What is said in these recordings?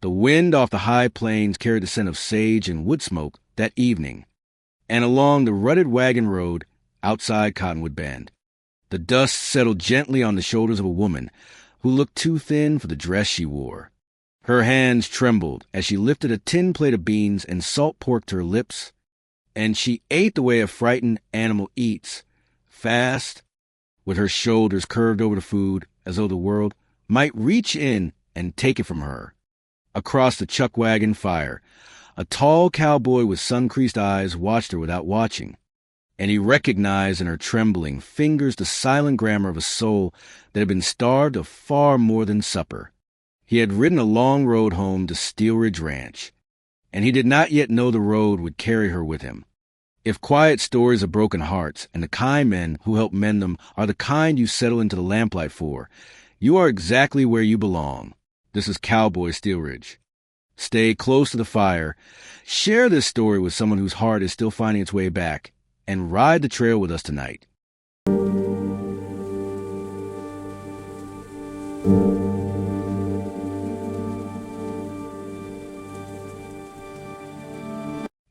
The wind off the high plains carried the scent of sage and wood smoke that evening, and along the rutted wagon road outside Cottonwood Bend, the dust settled gently on the shoulders of a woman who looked too thin for the dress she wore. Her hands trembled as she lifted a tin plate of beans and salt pork to her lips, and she ate the way a frightened animal eats, fast, with her shoulders curved over the food as though the world might reach in and take it from her. Across the chuckwagon fire, a tall cowboy with sun-creased eyes watched her without watching, and he recognized in her trembling fingers the silent grammar of a soul that had been starved of far more than supper. He had ridden a long road home to Steel Ridge Ranch, and he did not yet know the road would carry her with him. If quiet stories of broken hearts and the kind men who help mend them are the kind you settle into the lamplight for, you are exactly where you belong. This is Cowboy Steel Ridge. Stay close to the fire, share this story with someone whose heart is still finding its way back, and ride the trail with us tonight.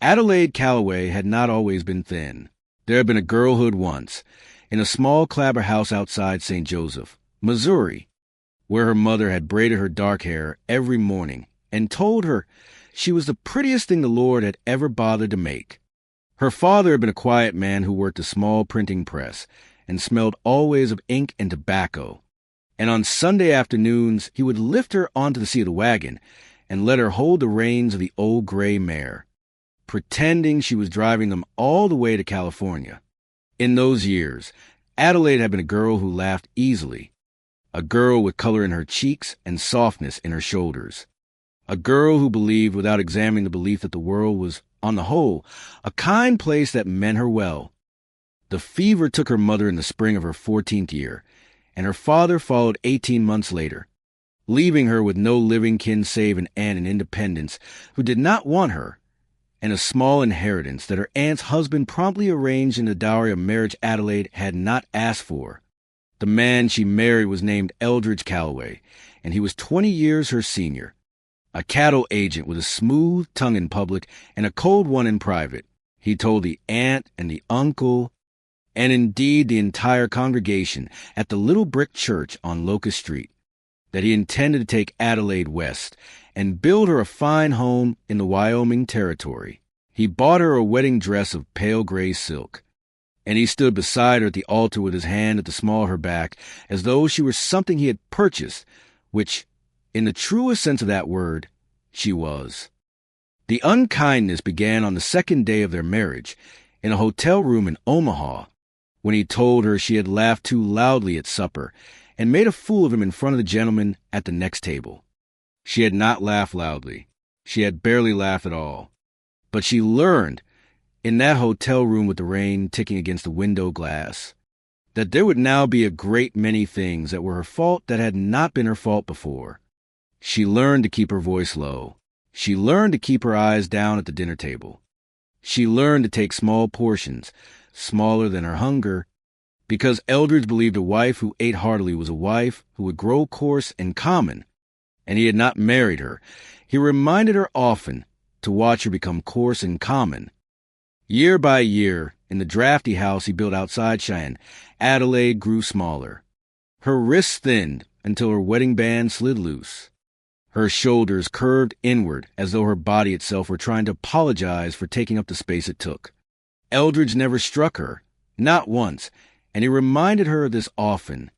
Adelaide Calloway had not always been thin. There had been a girlhood once, in a small clapper house outside St. Joseph, Missouri, where her mother had braided her dark hair every morning and told her she was the prettiest thing the Lord had ever bothered to make. Her father had been a quiet man who worked a small printing press and smelled always of ink and tobacco. And on Sunday afternoons, he would lift her onto the seat of the wagon and let her hold the reins of the old gray mare, pretending she was driving them all the way to California. In those years, Adelaide had been a girl who laughed easily, a girl with color in her cheeks and softness in her shoulders, a girl who believed without examining the belief that the world was, on the whole, a kind place that meant her well. The fever took her mother in the spring of her 14th year, and her father followed 18 months later, leaving her with no living kin save an aunt in Independence who did not want her, and a small inheritance that her aunt's husband promptly arranged in the dowry of marriage Adelaide had not asked for. The man she married was named Eldridge Calloway, and he was 20 years her senior, a cattle agent with a smooth tongue in public and a cold one in private. He told the aunt and the uncle, and indeed the entire congregation at the little brick church on Locust Street, that he intended to take Adelaide west and build her a fine home in the Wyoming Territory. He bought her a wedding dress of pale gray silk, and he stood beside her at the altar with his hand at the small of her back, as though she were something he had purchased, which, in the truest sense of that word, she was. The unkindness began on the second day of their marriage, in a hotel room in Omaha, when he told her she had laughed too loudly at supper and made a fool of him in front of the gentleman at the next table. She had not laughed loudly. She had barely laughed at all. But she learned, in that hotel room with the rain ticking against the window glass, that there would now be a great many things that were her fault that had not been her fault before. She learned to keep her voice low. She learned to keep her eyes down at the dinner table. She learned to take small portions, smaller than her hunger, because Eldridge believed a wife who ate heartily was a wife who would grow coarse and common, and he had not married her. He reminded her often to watch her become coarse and common. Year by year, in the drafty house he built outside Cheyenne, Adelaide grew smaller. Her wrists thinned until her wedding band slid loose. Her shoulders curved inward as though her body itself were trying to apologize for taking up the space it took. Eldridge never struck her, not once, and he reminded her of this often,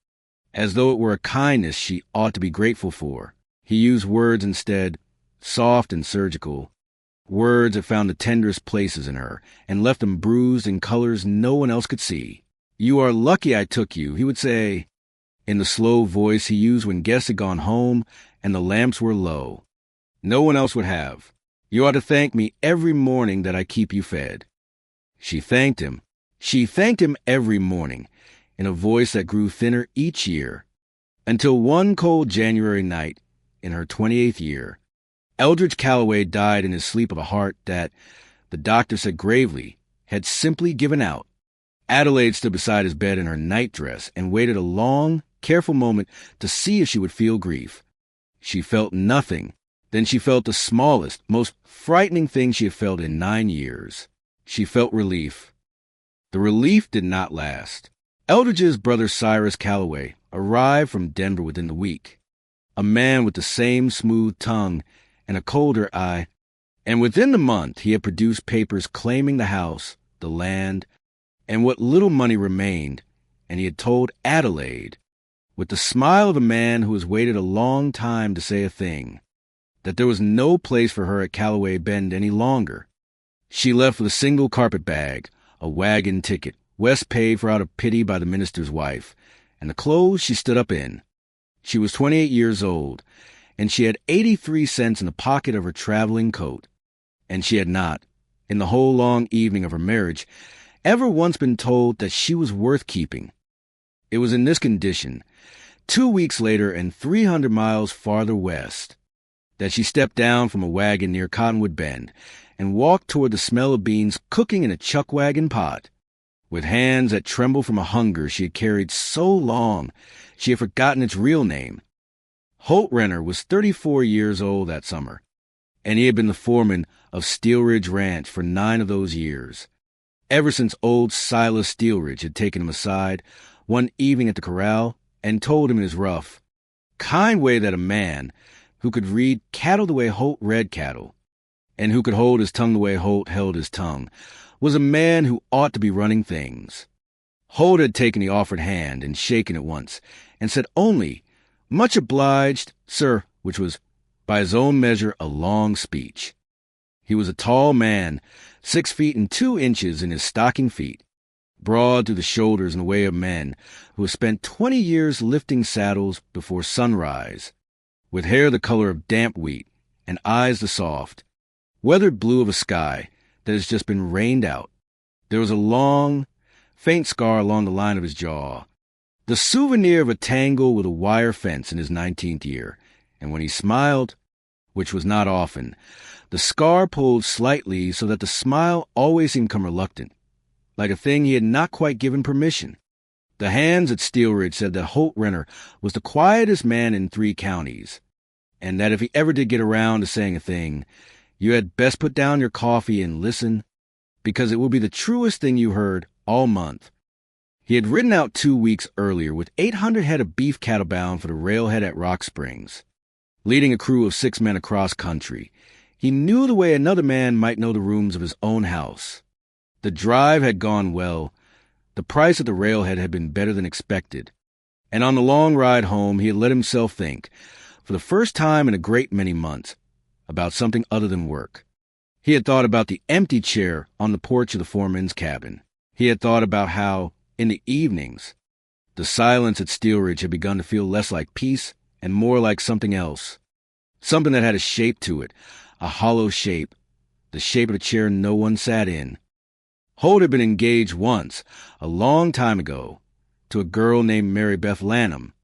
as though it were a kindness she ought to be grateful for. He used words instead, soft and surgical, words that found the tenderest places in her and left them bruised in colors no one else could see. "You are lucky I took you," he would say, in the slow voice he used when guests had gone home and the lamps were low. "No one else would have. You ought to thank me every morning that I keep you fed." She thanked him. She thanked him every morning, in a voice that grew thinner each year, until one cold January night, in her 28th year, Eldridge Calloway died in his sleep of a heart that, the doctor said gravely, had simply given out. Adelaide stood beside his bed in her nightdress and waited a long, careful moment to see if she would feel grief. She felt nothing, Then she felt the smallest, most frightening thing she had felt in 9 years. She felt relief. The relief did not last. Eldridge's brother Cyrus Calloway arrived from Denver within the week, a man with the same smooth tongue and a colder eye, and within the month he had produced papers claiming the house, the land, and what little money remained, and he had told Adelaide, with the smile of a man who has waited a long time to say a thing, that there was no place for her at Calloway Bend any longer. She left with a single carpet bag, a wagon ticket, West paid for out of pity by the minister's wife, and the clothes she stood up in. She was 28 years old, and she had 83 cents in the pocket of her traveling coat, and she had not, in the whole long evening of her marriage, ever once been told that she was worth keeping. It was in this condition, 2 weeks later and 300 miles farther west, that she stepped down from a wagon near Cottonwood Bend and walked toward the smell of beans cooking in a chuckwagon pot. With hands that trembled from a hunger she had carried so long she had forgotten its real name. Holt Renner was 34 years old that summer, and he had been the foreman of Steel Ridge Ranch for 9 of those years, ever since old Silas Steelridge had taken him aside one evening at the corral and told him in his rough, kind way that a man who could read cattle the way Holt read cattle, and who could hold his tongue the way Holt held his tongue, was a man who ought to be running things. Holt had taken the offered hand and shaken it once, and said only, "Much obliged, sir," which was, by his own measure, a long speech. He was a tall man, 6 feet and 2 inches in his stocking feet, broad through the shoulders in the way of men who have spent 20 years lifting saddles before sunrise, with hair the color of damp wheat and eyes the soft, weathered blue of a sky that has just been rained out. There was a long, faint scar along the line of his jaw, the souvenir of a tangle with a wire fence in his 19th year, and when he smiled, which was not often, the scar pulled slightly so that the smile always seemed come reluctant, like a thing he had not quite given permission. The hands at Steel Ridge said that Holt Renner was the quietest man in 3 counties, and that if he ever did get around to saying a thing, you had best put down your coffee and listen, because it will be the truest thing you heard all month. He had ridden out 2 weeks earlier with 800 head of beef cattle bound for the railhead at Rock Springs, leading a crew of 6 men across country. He knew the way another man might know the rooms of his own house. The drive had gone well. The price at the railhead had been better than expected. And on the long ride home he had let himself think, for the first time in a great many months, about something other than work. He had thought about the empty chair on the porch of the foreman's cabin. He had thought about how, in the evenings, the silence at Steel Ridge had begun to feel less like peace and more like something else. Something that had a shape to it, a hollow shape, the shape of a chair no one sat in. Holt had been engaged once, a long time ago, to a girl named Mary Beth Lanham,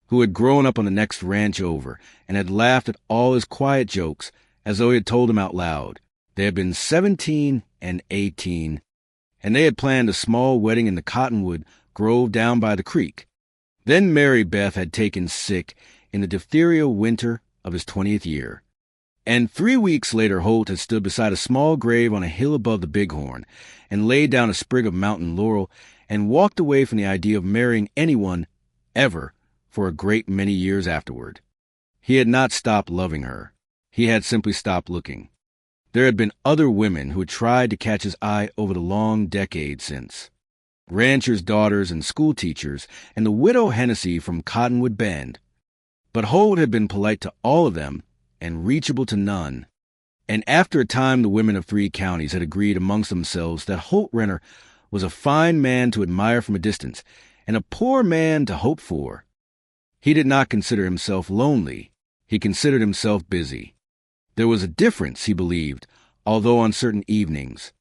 who had grown up on the next ranch over and had laughed at all his quiet jokes as though he had told them out loud. They had been 17 and 18, and they had planned a small wedding in the cottonwood grove down by the creek. Then Mary Beth had taken sick in the diphtheria winter of his 20th year. And 3 weeks later Holt had stood beside a small grave on a hill above the Bighorn and laid down a sprig of mountain laurel and walked away from the idea of marrying anyone, ever, for a great many years afterward. He had not stopped loving her. He had simply stopped looking. There had been other women who had tried to catch his eye over the long decades since. Ranchers' daughters and school teachers, and the widow Hennessy from Cottonwood Bend. But Holt had been polite to all of them and reachable to none. And after a time the women of 3 counties had agreed amongst themselves that Holt Renner was a fine man to admire from a distance and a poor man to hope for. He did not consider himself lonely. He considered himself busy. There was a difference, he believed, although on certain evenings,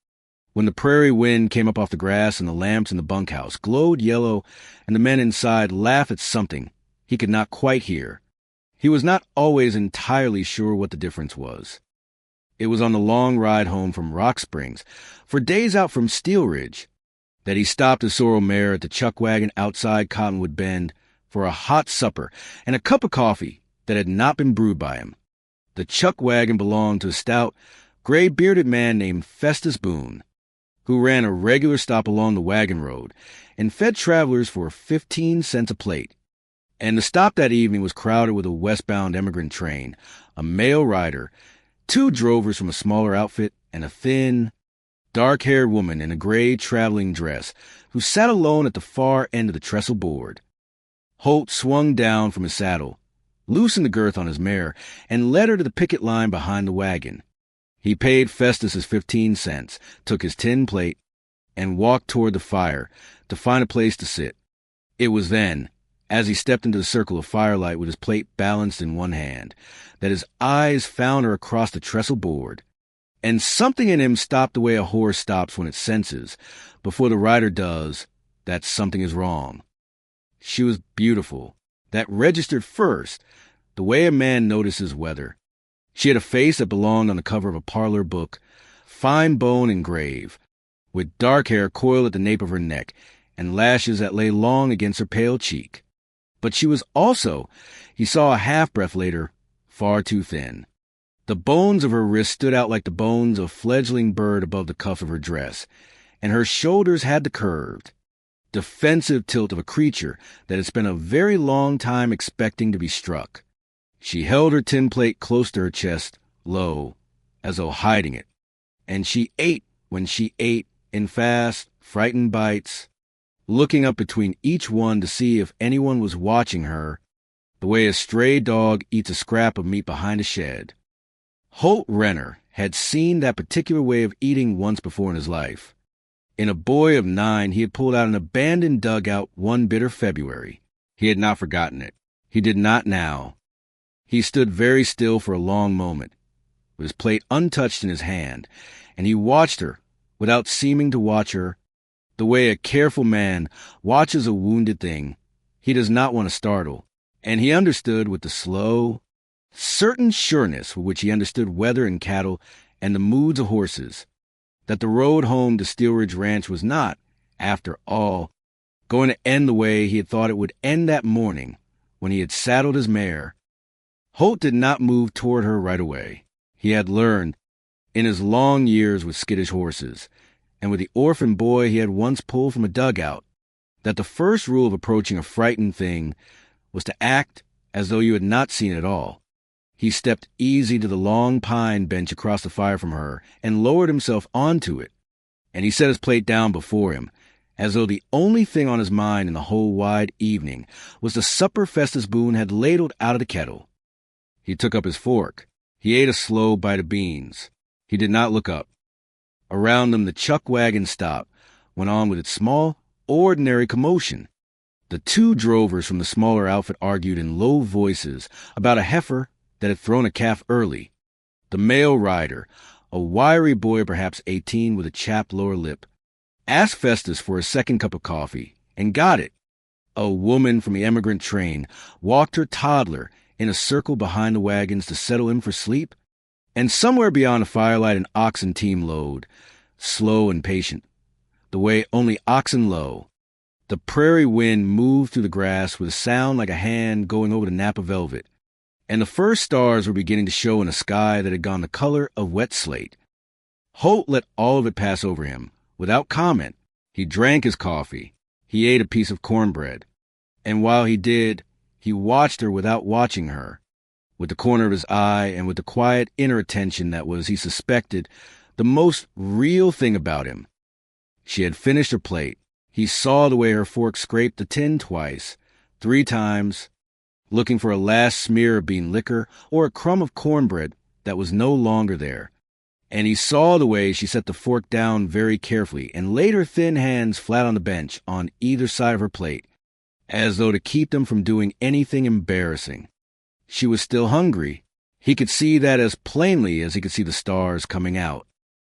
when the prairie wind came up off the grass and the lamps in the bunkhouse glowed yellow and the men inside laughed at something he could not quite hear. He was not always entirely sure what the difference was. It was on the long ride home from Rock Springs, for days out from Steel Ridge, that he stopped his sorrel mare at the chuckwagon outside Cottonwood Bend for a hot supper and a cup of coffee that had not been brewed by him. The chuckwagon belonged to a stout, gray-bearded man named Festus Boone, who ran a regular stop along the wagon road and fed travelers for 15 cents a plate. And the stop that evening was crowded with a westbound emigrant train, a male rider, two drovers from a smaller outfit, and a thin, dark-haired woman in a gray traveling dress who sat alone at the far end of the trestle board. Holt swung down from his saddle, loosened the girth on his mare, and led her to the picket line behind the wagon. He paid Festus his 15 cents, took his tin plate, and walked toward the fire to find a place to sit. It was then, as he stepped into the circle of firelight with his plate balanced in one hand, that his eyes found her across the trestle board. And something in him stopped the way a horse stops when it senses, before the rider does, that something is wrong. She was beautiful. That registered first, the way a man notices weather. She had a face that belonged on the cover of a parlor book, fine bone and grave, with dark hair coiled at the nape of her neck, and lashes that lay long against her pale cheek. But she was also, he saw a half-breath later, far too thin. The bones of her wrists stood out like the bones of a fledgling bird above the cuff of her dress, and her shoulders had the curved, defensive tilt of a creature that had spent a very long time expecting to be struck. She held her tin plate close to her chest, low, as though hiding it, and she ate when she ate in fast, frightened bites, looking up between each one to see if anyone was watching her, the way a stray dog eats a scrap of meat behind a shed. Holt Renner had seen that particular way of eating once before in his life. In A Boy of 9, he had pulled out an abandoned dugout one bitter February. He had not forgotten it. He did not now. He stood very still for a long moment, with his plate untouched in his hand, and he watched her, without seeming to watch her, the way a careful man watches a wounded thing he does not want to startle, and he understood with the slow, certain sureness with which he understood weather and cattle and the moods of horses, that the road home to Steel Ridge Ranch was not, after all, going to end the way he had thought it would end that morning when he had saddled his mare. Holt did not move toward her right away. He had learned, in his long years with skittish horses, and with the orphan boy he had once pulled from a dugout, that the first rule of approaching a frightened thing was to act as though you had not seen it all. He stepped easy to the long pine bench across the fire from her and lowered himself onto it, and he set his plate down before him, as though the only thing on his mind in the whole wide evening was the supper Festus Boone had ladled out of the kettle. He took up his fork. He ate a slow bite of beans. He did not look up. Around them the chuckwagon stopped, went on with its small, ordinary commotion. The two drovers from the smaller outfit argued in low voices about a heifer that had thrown a calf early. The male rider, a wiry boy of perhaps 18 with a chapped lower lip, asked Festus for a second cup of coffee, and got it. A woman from the emigrant train walked her toddler in a circle behind the wagons to settle him for sleep, and somewhere beyond the firelight an oxen team lowed, slow and patient, the way only oxen low. The prairie wind moved through the grass with a sound like a hand going over the Napa velvet, and the first stars were beginning to show in a sky that had gone the color of wet slate. Holt let all of it pass over him, without comment. He drank his coffee. He ate a piece of cornbread. And while he did, he watched her without watching her, with the corner of his eye and with the quiet inner attention that was, he suspected, the most real thing about him. She had finished her plate. He saw the way her fork scraped the tin twice, 3 times, looking for a last smear of bean liquor or a crumb of cornbread that was no longer there. And he saw the way she set the fork down very carefully and laid her thin hands flat on the bench on either side of her plate, as though to keep them from doing anything embarrassing. She was still hungry. He could see that as plainly as he could see the stars coming out.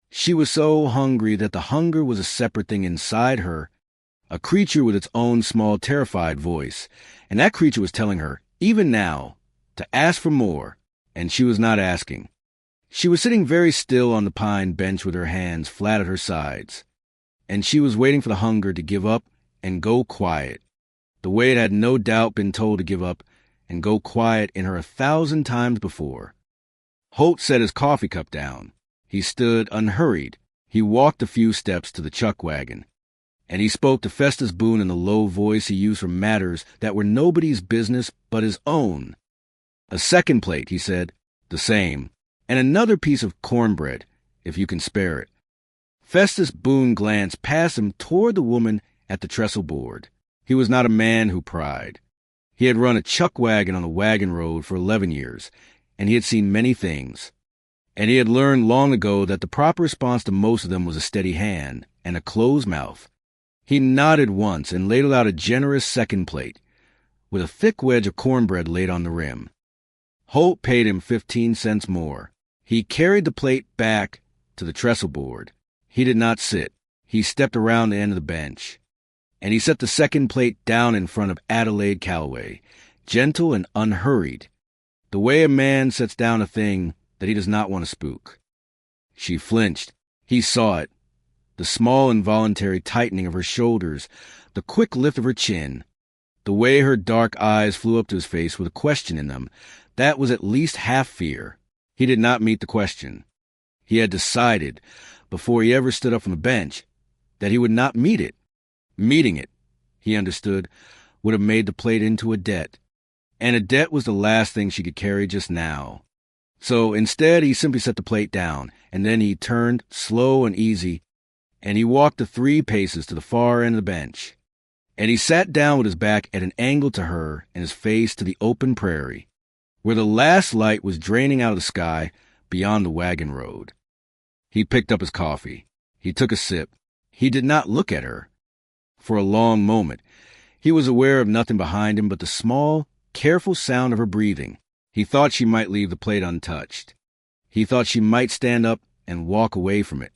She was so hungry that the hunger was a separate thing inside her, a creature with its own small, terrified voice, and that creature was telling her, even now, to ask for more, and she was not asking. She was sitting very still on the pine bench with her hands flat at her sides, and she was waiting for the hunger to give up and go quiet, the way it had no doubt been told to give up and go quiet in her 1,000 times before. Holt set his coffee cup down. He stood unhurried. He walked a few steps to the chuckwagon, and he spoke to Festus Boone in the low voice he used for matters that were nobody's business but his own. "A second plate," he said. "The same. And another piece of cornbread, if you can spare it." Festus Boone glanced past him toward the woman at the trestle board. He was not a man who pried. He had run a chuckwagon on the wagon road for 11 years, and he had seen many things. And he had learned long ago that the proper response to most of them was a steady hand and a closed mouth. He nodded once and ladled out a generous second plate, with a thick wedge of cornbread laid on the rim. Holt paid him 15 cents more. He carried the plate back to the trestle board. He did not sit. He stepped around the end of the bench, and he set the second plate down in front of Adelaide Calloway, gentle and unhurried, the way a man sets down a thing that he does not want to spook. She flinched. He saw it. The small involuntary tightening of her shoulders, the quick lift of her chin, the way her dark eyes flew up to his face with a question in them, that was at least half fear. He did not meet the question. He had decided, before he ever stood up from the bench, that he would not meet it. Meeting it, he understood, would have made the plate into a debt. And a debt was the last thing she could carry just now. So instead, he simply set the plate down, and then he turned, slow and easy, and he walked the 3 paces to the far end of the bench. And he sat down with his back at an angle to her and his face to the open prairie, where the last light was draining out of the sky beyond the wagon road. He picked up his coffee. He took a sip. He did not look at her. For a long moment, he was aware of nothing behind him but the small, careful sound of her breathing. He thought she might leave the plate untouched. He thought she might stand up and walk away from it,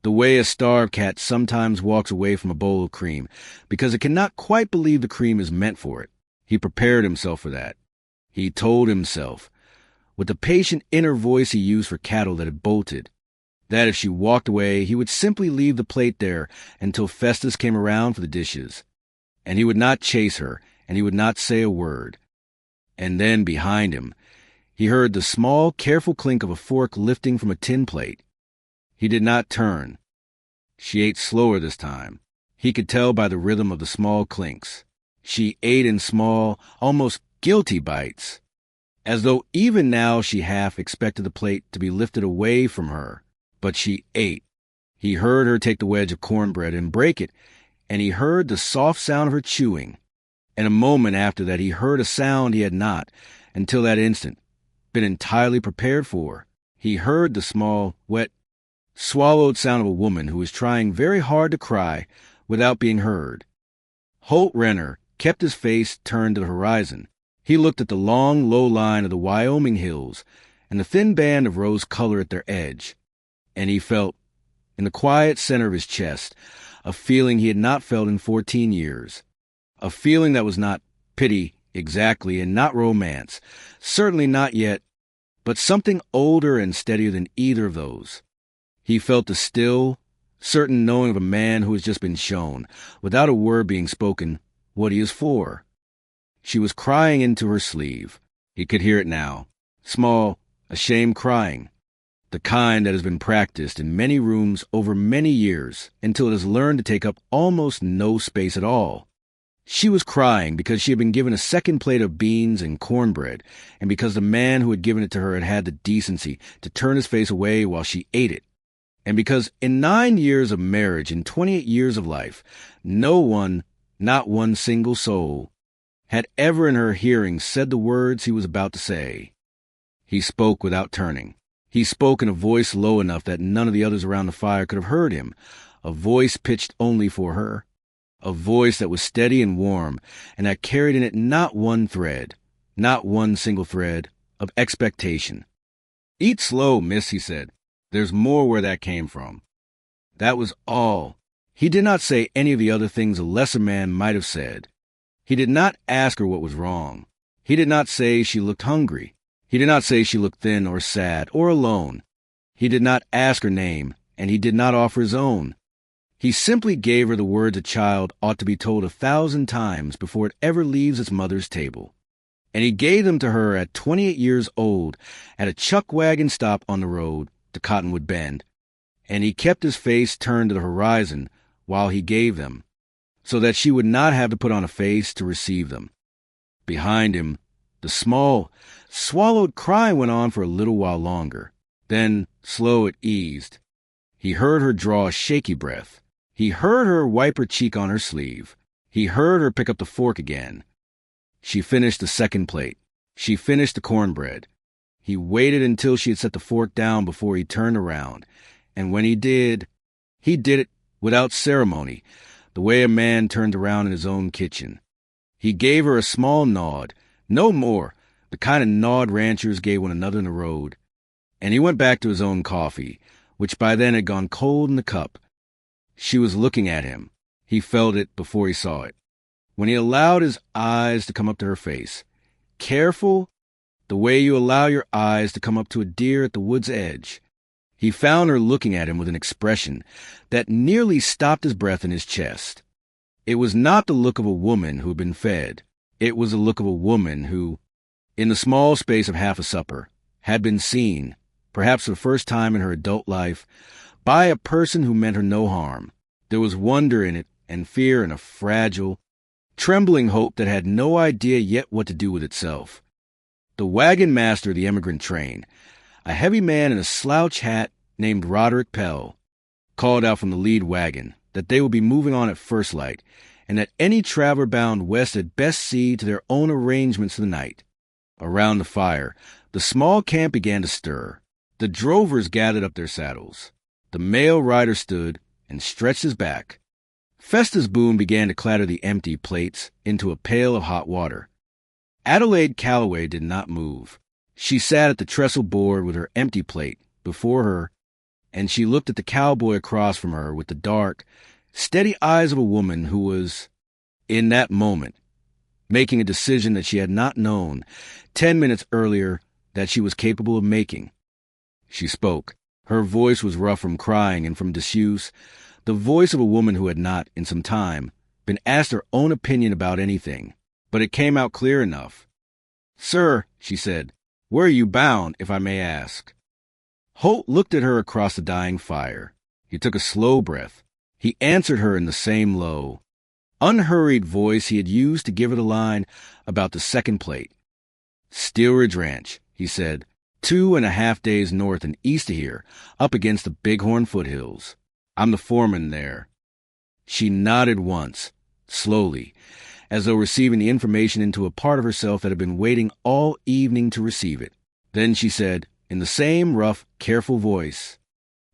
the way a starved cat sometimes walks away from a bowl of cream, because it cannot quite believe the cream is meant for it. He prepared himself for that. He told himself, with the patient inner voice he used for cattle that had bolted, that if she walked away, he would simply leave the plate there until Festus came around for the dishes, and he would not chase her, and he would not say a word. And then, behind him, he heard the small, careful clink of a fork lifting from a tin plate. He did not turn. She ate slower this time. He could tell by the rhythm of the small clinks. She ate in small, almost guilty bites, as though even now she half expected the plate to be lifted away from her. But she ate. He heard her take the wedge of cornbread and break it, and he heard the soft sound of her chewing. And a moment after that he heard a sound he had not, until that instant, been entirely prepared for. He heard the small, wet, swallowed sound of a woman who was trying very hard to cry without being heard. Holt Renner kept his face turned to the horizon. He looked at the long, low line of the Wyoming hills and the thin band of rose color at their edge, and he felt, in the quiet center of his chest, a feeling he had not felt in 14 years. A feeling that was not pity exactly and not romance, certainly not yet, but something older and steadier than either of those. He felt the still, certain knowing of a man who has just been shown, without a word being spoken, what he is for. She was crying into her sleeve. He could hear it now. Small, ashamed crying. The kind that has been practiced in many rooms over many years until it has learned to take up almost no space at all. She was crying because she had been given a second plate of beans and cornbread, and because the man who had given it to her had had the decency to turn his face away while she ate it, and because in 9 years of marriage and 28 years of life, no one, not one single soul, had ever in her hearing said the words he was about to say. He spoke without turning. He spoke in a voice low enough that none of the others around the fire could have heard him, a voice pitched only for her. A voice that was steady and warm, and that carried in it not one thread, not one single thread, of expectation. "Eat slow, miss," he said. "There's more where that came from." That was all. He did not say any of the other things a lesser man might have said. He did not ask her what was wrong. He did not say she looked hungry. He did not say she looked thin or sad or alone. He did not ask her name, and he did not offer his own. He simply gave her the words a child ought to be told 1,000 times before it ever leaves its mother's table. and he gave them to her at 28 years old at a chuckwagon stop on the road to Cottonwood Bend, and he kept his face turned to the horizon while he gave them, so that she would not have to put on a face to receive them. Behind him, the small, swallowed cry went on for a little while longer. Then, slow, it eased. He heard her draw a shaky breath. He heard her wipe her cheek on her sleeve. He heard her pick up the fork again. She finished the second plate. She finished the cornbread. He waited until she had set the fork down before he turned around, and when he did it without ceremony, the way a man turned around in his own kitchen. He gave her a small nod, no more, the kind of nod ranchers gave one another in the road, and he went back to his own coffee, which by then had gone cold in the cup. She was looking at him. He felt it before he saw it. When he allowed his eyes to come up to her face, careful, the way you allow your eyes to come up to a deer at the wood's edge, he found her looking at him with an expression that nearly stopped his breath in his chest. It was not the look of a woman who had been fed. It was the look of a woman who, in the small space of half a supper, had been seen, perhaps for the first time in her adult life, by a person who meant her no harm. There was wonder in it, and fear, and a fragile, trembling hope that had no idea yet what to do with itself. The wagon master of the emigrant train, a heavy man in a slouch hat named Roderick Pell, called out from the lead wagon that they would be moving on at first light, and that any traveler bound west had best see to their own arrangements for the night. Around the fire, the small camp began to stir. The drovers gathered up their saddles. The male rider stood and stretched his back. Festa's boom began to clatter the empty plates into a pail of hot water. Adelaide Calloway did not move. She sat at the trestle board with her empty plate before her, and she looked at the cowboy across from her with the dark, steady eyes of a woman who was, in that moment, making a decision that she had not known 10 minutes earlier that she was capable of making. She spoke. Her voice was rough from crying and from disuse, the voice of a woman who had not, in some time, been asked her own opinion about anything, but it came out clear enough. "Sir," she said, "where are you bound, if I may ask?" Holt looked at her across the dying fire. He took a slow breath. He answered her in the same low, unhurried voice he had used to give her the line about the second plate. "Steel Ridge Ranch," he said, 2.5 days north and east of here, up against the Bighorn foothills. I'm the foreman there." She nodded once, slowly, as though receiving the information into a part of herself that had been waiting all evening to receive it. Then she said, in the same rough, careful voice,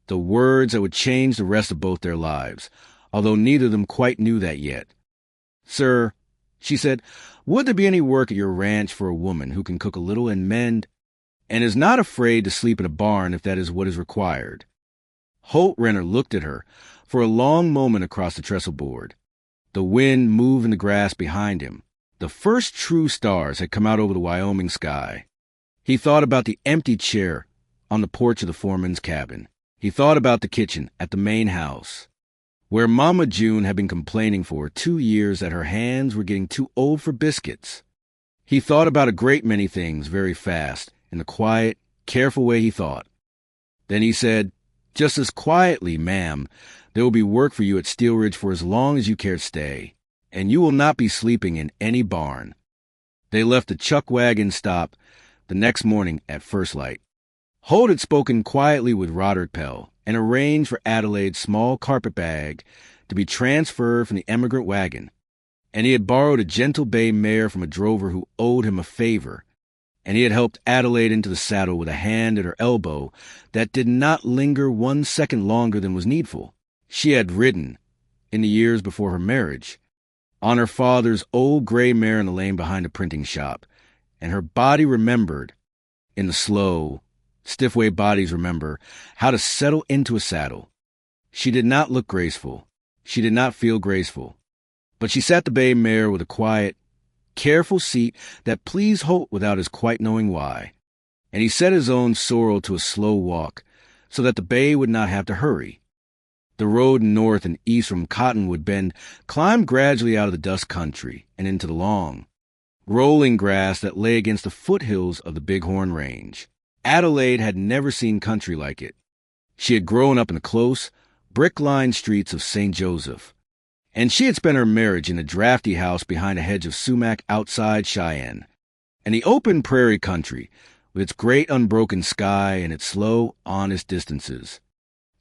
the words that would change the rest of both their lives, although neither of them quite knew that yet. "Sir," she said, "would there be any work at your ranch for a woman who can cook a little and mend, and is not afraid to sleep in a barn if that is what is required?" Holt Renner looked at her for a long moment across the trestle board. The wind moved in the grass behind him. The first true stars had come out over the Wyoming sky. He thought about the empty chair on the porch of the foreman's cabin. He thought about the kitchen at the main house, where Mama June had been complaining for 2 years that her hands were getting too old for biscuits. He thought about a great many things very fast, in the quiet, careful way he thought. Then he said, "Just as quietly, ma'am, there will be work for you at Steel Ridge for as long as you care to stay, and you will not be sleeping in any barn." They left the chuckwagon stop the next morning at first light. Holt had spoken quietly with Roderick Pell and arranged for Adelaide's small carpet bag to be transferred from the emigrant wagon, and he had borrowed a gentle bay mare from a drover who owed him a favor, and he had helped Adelaide into the saddle with a hand at her elbow that did not linger 1 second longer than was needful. She had ridden, in the years before her marriage, on her father's old gray mare in the lane behind the printing shop, and her body remembered, in the slow, stiff way bodies remember, how to settle into a saddle. She did not look graceful. She did not feel graceful. But she sat the bay mare with a quiet, careful seat that pleased Holt without his quite knowing why, and he set his own sorrel to a slow walk so that the bay would not have to hurry. The road north and east from Cottonwood Bend climbed gradually out of the dust country and into the long, rolling grass that lay against the foothills of the Bighorn Range. Adelaide had never seen country like it. She had grown up in the close, brick-lined streets of St. Joseph, and she had spent her marriage in a drafty house behind a hedge of sumac outside Cheyenne. And the open prairie country, with its great unbroken sky and its slow, honest distances,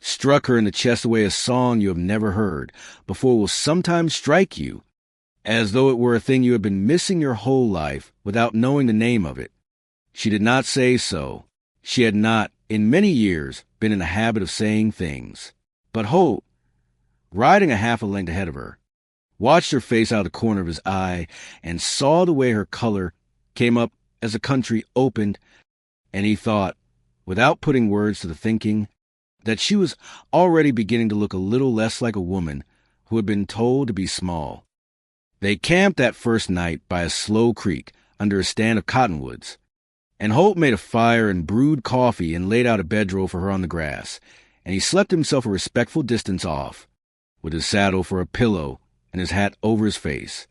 struck her in the chest the way a song you have never heard before will sometimes strike you, as though it were a thing you had been missing your whole life without knowing the name of it. She did not say so. She had not, in many years, been in the habit of saying things. But Holt, riding a half a length ahead of her, watched her face out of the corner of his eye and saw the way her color came up as the country opened, and he thought, without putting words to the thinking, that she was already beginning to look a little less like a woman who had been told to be small. They camped that first night by a slow creek under a stand of cottonwoods, and Holt made a fire and brewed coffee and laid out a bedroll for her on the grass, and he slept himself a respectful distance off, with his saddle for a pillow and his hat over his face,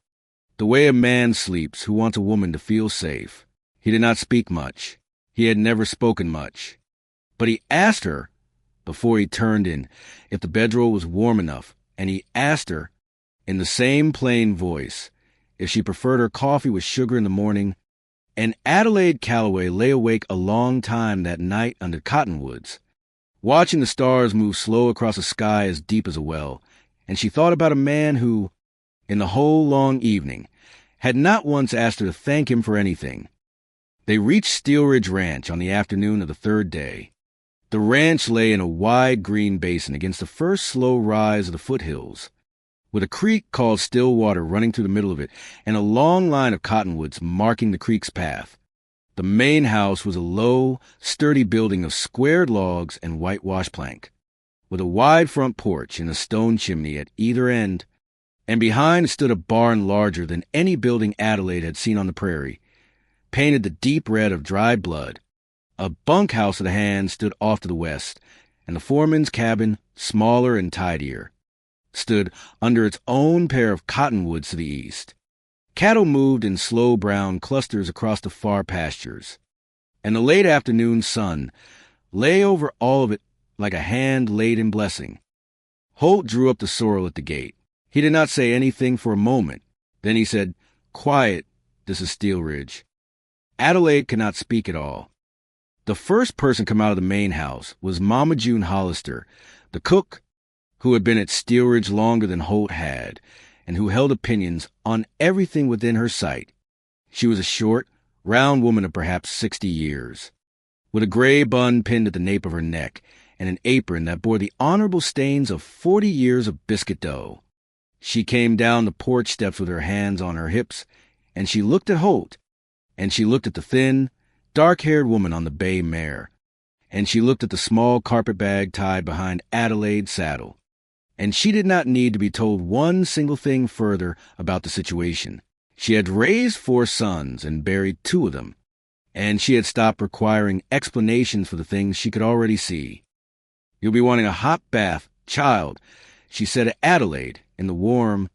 the way a man sleeps who wants a woman to feel safe. He did not speak much. He had never spoken much. But he asked her, before he turned in, if the bedroll was warm enough, and he asked her, in the same plain voice, if she preferred her coffee with sugar in the morning. And Adelaide Calloway lay awake a long time that night under cottonwoods, watching the stars move slow across a sky as deep as a well, and she thought about a man who, in the whole long evening, had not once asked her to thank him for anything. They reached Steel Ridge Ranch on the afternoon of the third day. The ranch lay in a wide green basin against the first slow rise of the foothills, with a creek called Stillwater running through the middle of it and a long line of cottonwoods marking the creek's path. The main house was a low, sturdy building of squared logs and whitewashed plank, with a wide front porch and a stone chimney at either end, and behind stood a barn larger than any building Adelaide had seen on the prairie, painted the deep red of dried blood. A bunkhouse at hand stood off to the west, and the foreman's cabin, smaller and tidier, stood under its own pair of cottonwoods to the east. Cattle moved in slow brown clusters across the far pastures, and the late afternoon sun lay over all of it like a hand laid in blessing. Holt drew up the sorrel at the gate. He did not say anything for a moment. Then he said, "Quiet, this is Steel Ridge." Adelaide could not speak at all. The first person come out of the main house was Mama June Hollister, the cook, who had been at Steel Ridge longer than Holt had, and who held opinions on everything within her sight. She was a short, round woman of perhaps 60 years, with a gray bun pinned at the nape of her neck and an apron that bore the honorable stains of 40 years of biscuit dough. She came down the porch steps with her hands on her hips, and she looked at Holt, and she looked at the thin, dark-haired woman on the bay mare, and she looked at the small carpet bag tied behind Adelaide's saddle. And she did not need to be told one single thing further about the situation. She had raised 4 sons and buried 2 of them, and she had stopped requiring explanations for the things she could already see. "You'll be wanting a hot bath, child," she said to Adelaide in the warm,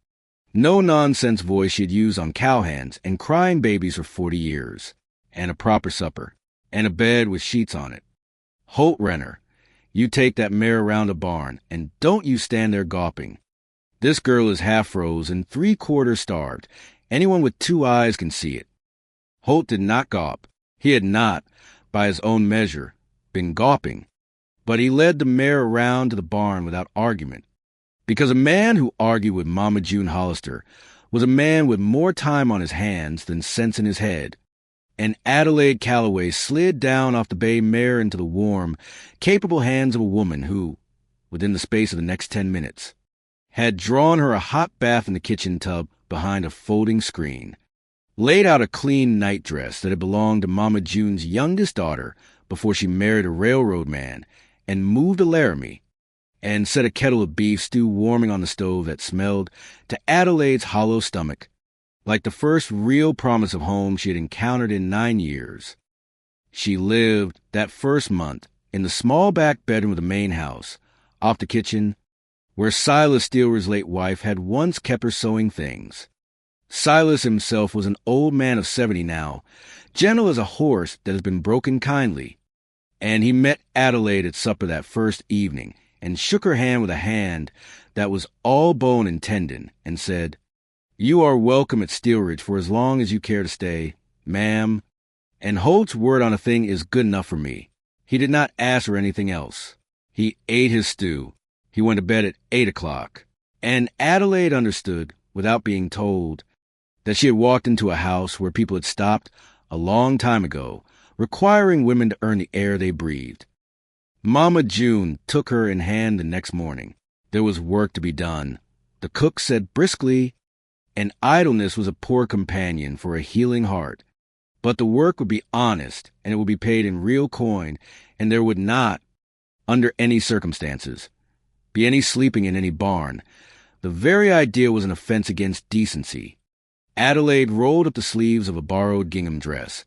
no-nonsense voice she had used on cowhands and crying babies for 40 years. "And a proper supper, and a bed with sheets on it. Holt Renner, you take that mare around the barn, and don't you stand there gawping. This girl is half froze and 3/4 starved. Anyone with 2 eyes can see it." Holt did not gawp. He had not, by his own measure, been gawping, but he led the mare around to the barn without argument, because a man who argued with Mama June Hollister was a man with more time on his hands than sense in his head. And Adelaide Calloway slid down off the bay mare into the warm, capable hands of a woman who, within the space of the next 10 minutes, had drawn her a hot bath in the kitchen tub behind a folding screen, laid out a clean nightdress that had belonged to Mama June's youngest daughter before she married a railroad man, and moved a Laramie, and set a kettle of beef stew warming on the stove that smelled to Adelaide's hollow stomach like the first real promise of home she had encountered in 9 years. She lived, that first month, in the small back bedroom of the main house, off the kitchen, where Silas Steel's late wife had once kept her sewing things. Silas himself was an old man of 70 now, gentle as a horse that has been broken kindly, and he met Adelaide at supper that first evening and shook her hand with a hand that was all bone and tendon, and said, "You are welcome at Steelridge for as long as you care to stay, ma'am, and Holt's word on a thing is good enough for me." He did not ask her anything else. He ate his stew. He went to bed at 8 o'clock. And Adelaide understood, without being told, that she had walked into a house where people had stopped a long time ago, requiring women to earn the air they breathed. Mama June took her in hand the next morning. There was work to be done. The cook said briskly, and idleness was a poor companion for a healing heart. But the work would be honest, and it would be paid in real coin, and there would not, under any circumstances, be any sleeping in any barn. The very idea was an offense against decency. Adelaide rolled up the sleeves of a borrowed gingham dress,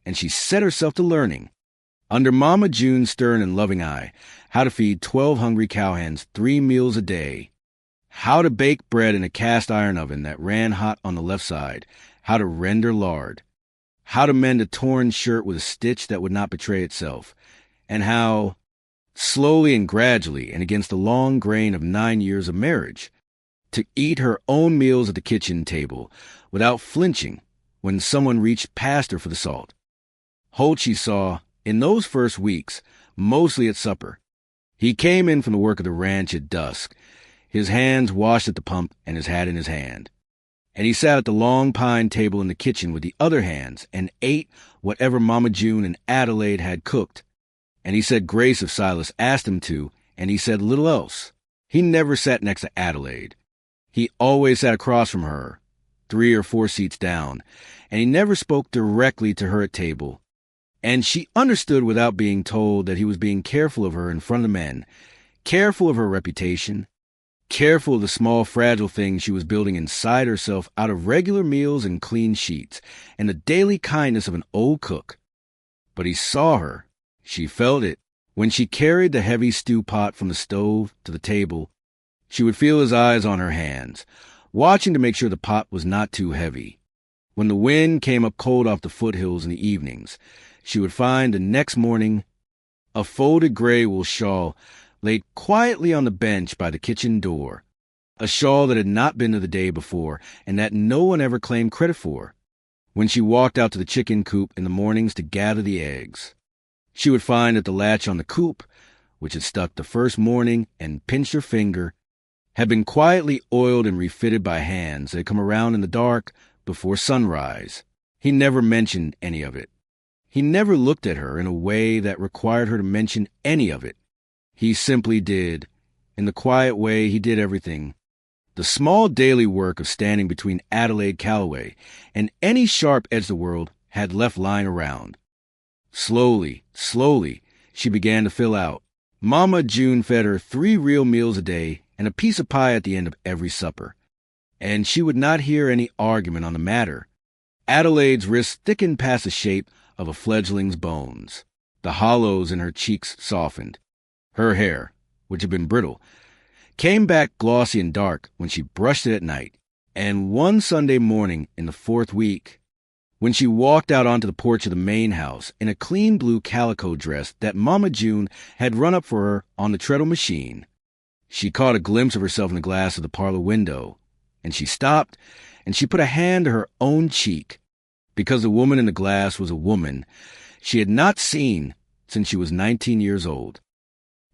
and she set herself to learning, under Mama June's stern and loving eye, how to feed 12 hungry cowhens 3 meals a day, how to bake bread in a cast-iron oven that ran hot on the left side, how to render lard, how to mend a torn shirt with a stitch that would not betray itself, and how, slowly and gradually and against the long grain of 9 years of marriage, to eat her own meals at the kitchen table without flinching when someone reached past her for the salt. Holt, she saw, in those first weeks, mostly at supper. He came in from the work of the ranch at dusk, his hands washed at the pump and his hat in his hand. And he sat at the long pine table in the kitchen with the other hands and ate whatever Mama June and Adelaide had cooked. And he said grace if Silas asked him to, and he said little else. He never sat next to Adelaide. He always sat across from her, 3 or 4 seats down, and he never spoke directly to her at table. And she understood without being told that he was being careful of her in front of the men, careful of her reputation, careful of the small fragile things she was building inside herself out of regular meals and clean sheets, and the daily kindness of an old cook. But he saw her, she felt it, when she carried the heavy stew pot from the stove to the table. She would feel his eyes on her hands, watching to make sure the pot was not too heavy. When the wind came up cold off the foothills in the evenings, she would find the next morning a folded gray wool shawl laid quietly on the bench by the kitchen door, a shawl that had not been there the day before and that no one ever claimed credit for. When she walked out to the chicken coop in the mornings to gather the eggs, she would find that the latch on the coop, which had stuck the first morning and pinched her finger, had been quietly oiled and refitted by hands that had come around in the dark before sunrise. He never mentioned any of it. He never looked at her in a way that required her to mention any of it. He simply did, in the quiet way he did everything, the small daily work of standing between Adelaide Calloway and any sharp edge the world had left lying around. Slowly, she began to fill out. Mama June fed her 3 real meals a day and a piece of pie at the end of every supper, and she would not hear any argument on the matter. Adelaide's wrists thickened past the shape of a fledgling's bones. The hollows in her cheeks softened. Her hair, which had been brittle, came back glossy and dark when she brushed it at night. And one Sunday morning in the 4th week, when she walked out onto the porch of the main house in a clean blue calico dress that Mama June had run up for her on the treadle machine, she caught a glimpse of herself in the glass of the parlor window, and she stopped, and she put a hand to her own cheek, because the woman in the glass was a woman she had not seen since she was 19 years old.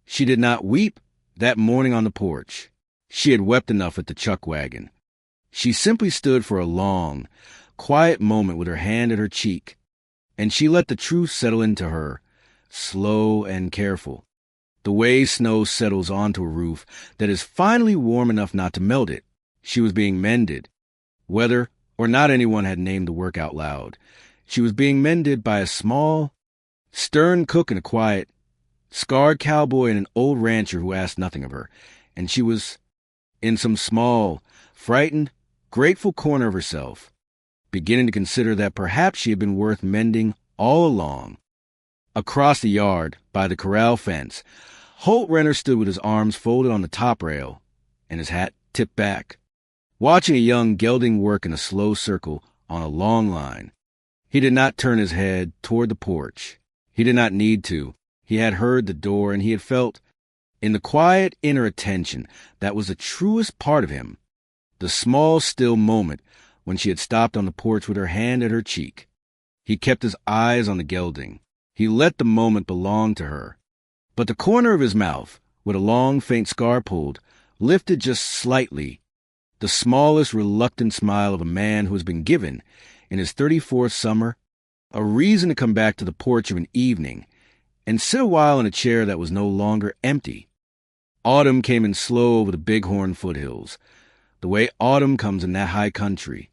She did not weep that morning on the porch. She had wept enough at the chuckwagon. She simply stood for a long, quiet moment with her hand at her cheek, and she let the truth settle into her, slow and careful, the way snow settles onto a roof that is finally warm enough not to melt it. She was being mended. Whether or not anyone had named the work out loud, she was being mended by a small, stern cook and a quiet, scarred cowboy and an old rancher who asked nothing of her, and she was in some small, frightened, grateful corner of herself, beginning to consider that perhaps she had been worth mending all along. Across the yard, by the corral fence, Holt Renner stood with his arms folded on the top rail and his hat tipped back. watching a young gelding work in a slow circle on a long line. He did not turn his head toward the porch. He did not need to. He had heard the door, and he had felt, in the quiet inner attention that was the truest part of him, the small, still moment when she had stopped on the porch with her hand at her cheek. He kept his eyes on the gelding. He let the moment belong to her. But the corner of his mouth, with a long, faint scar pulled, lifted just slightly, the smallest reluctant smile of a man who has been given, in his 34th summer, a reason to come back to the porch of an evening and sit a while in a chair that was no longer empty. Autumn came in slow over the Bighorn foothills, the way autumn comes in that high country,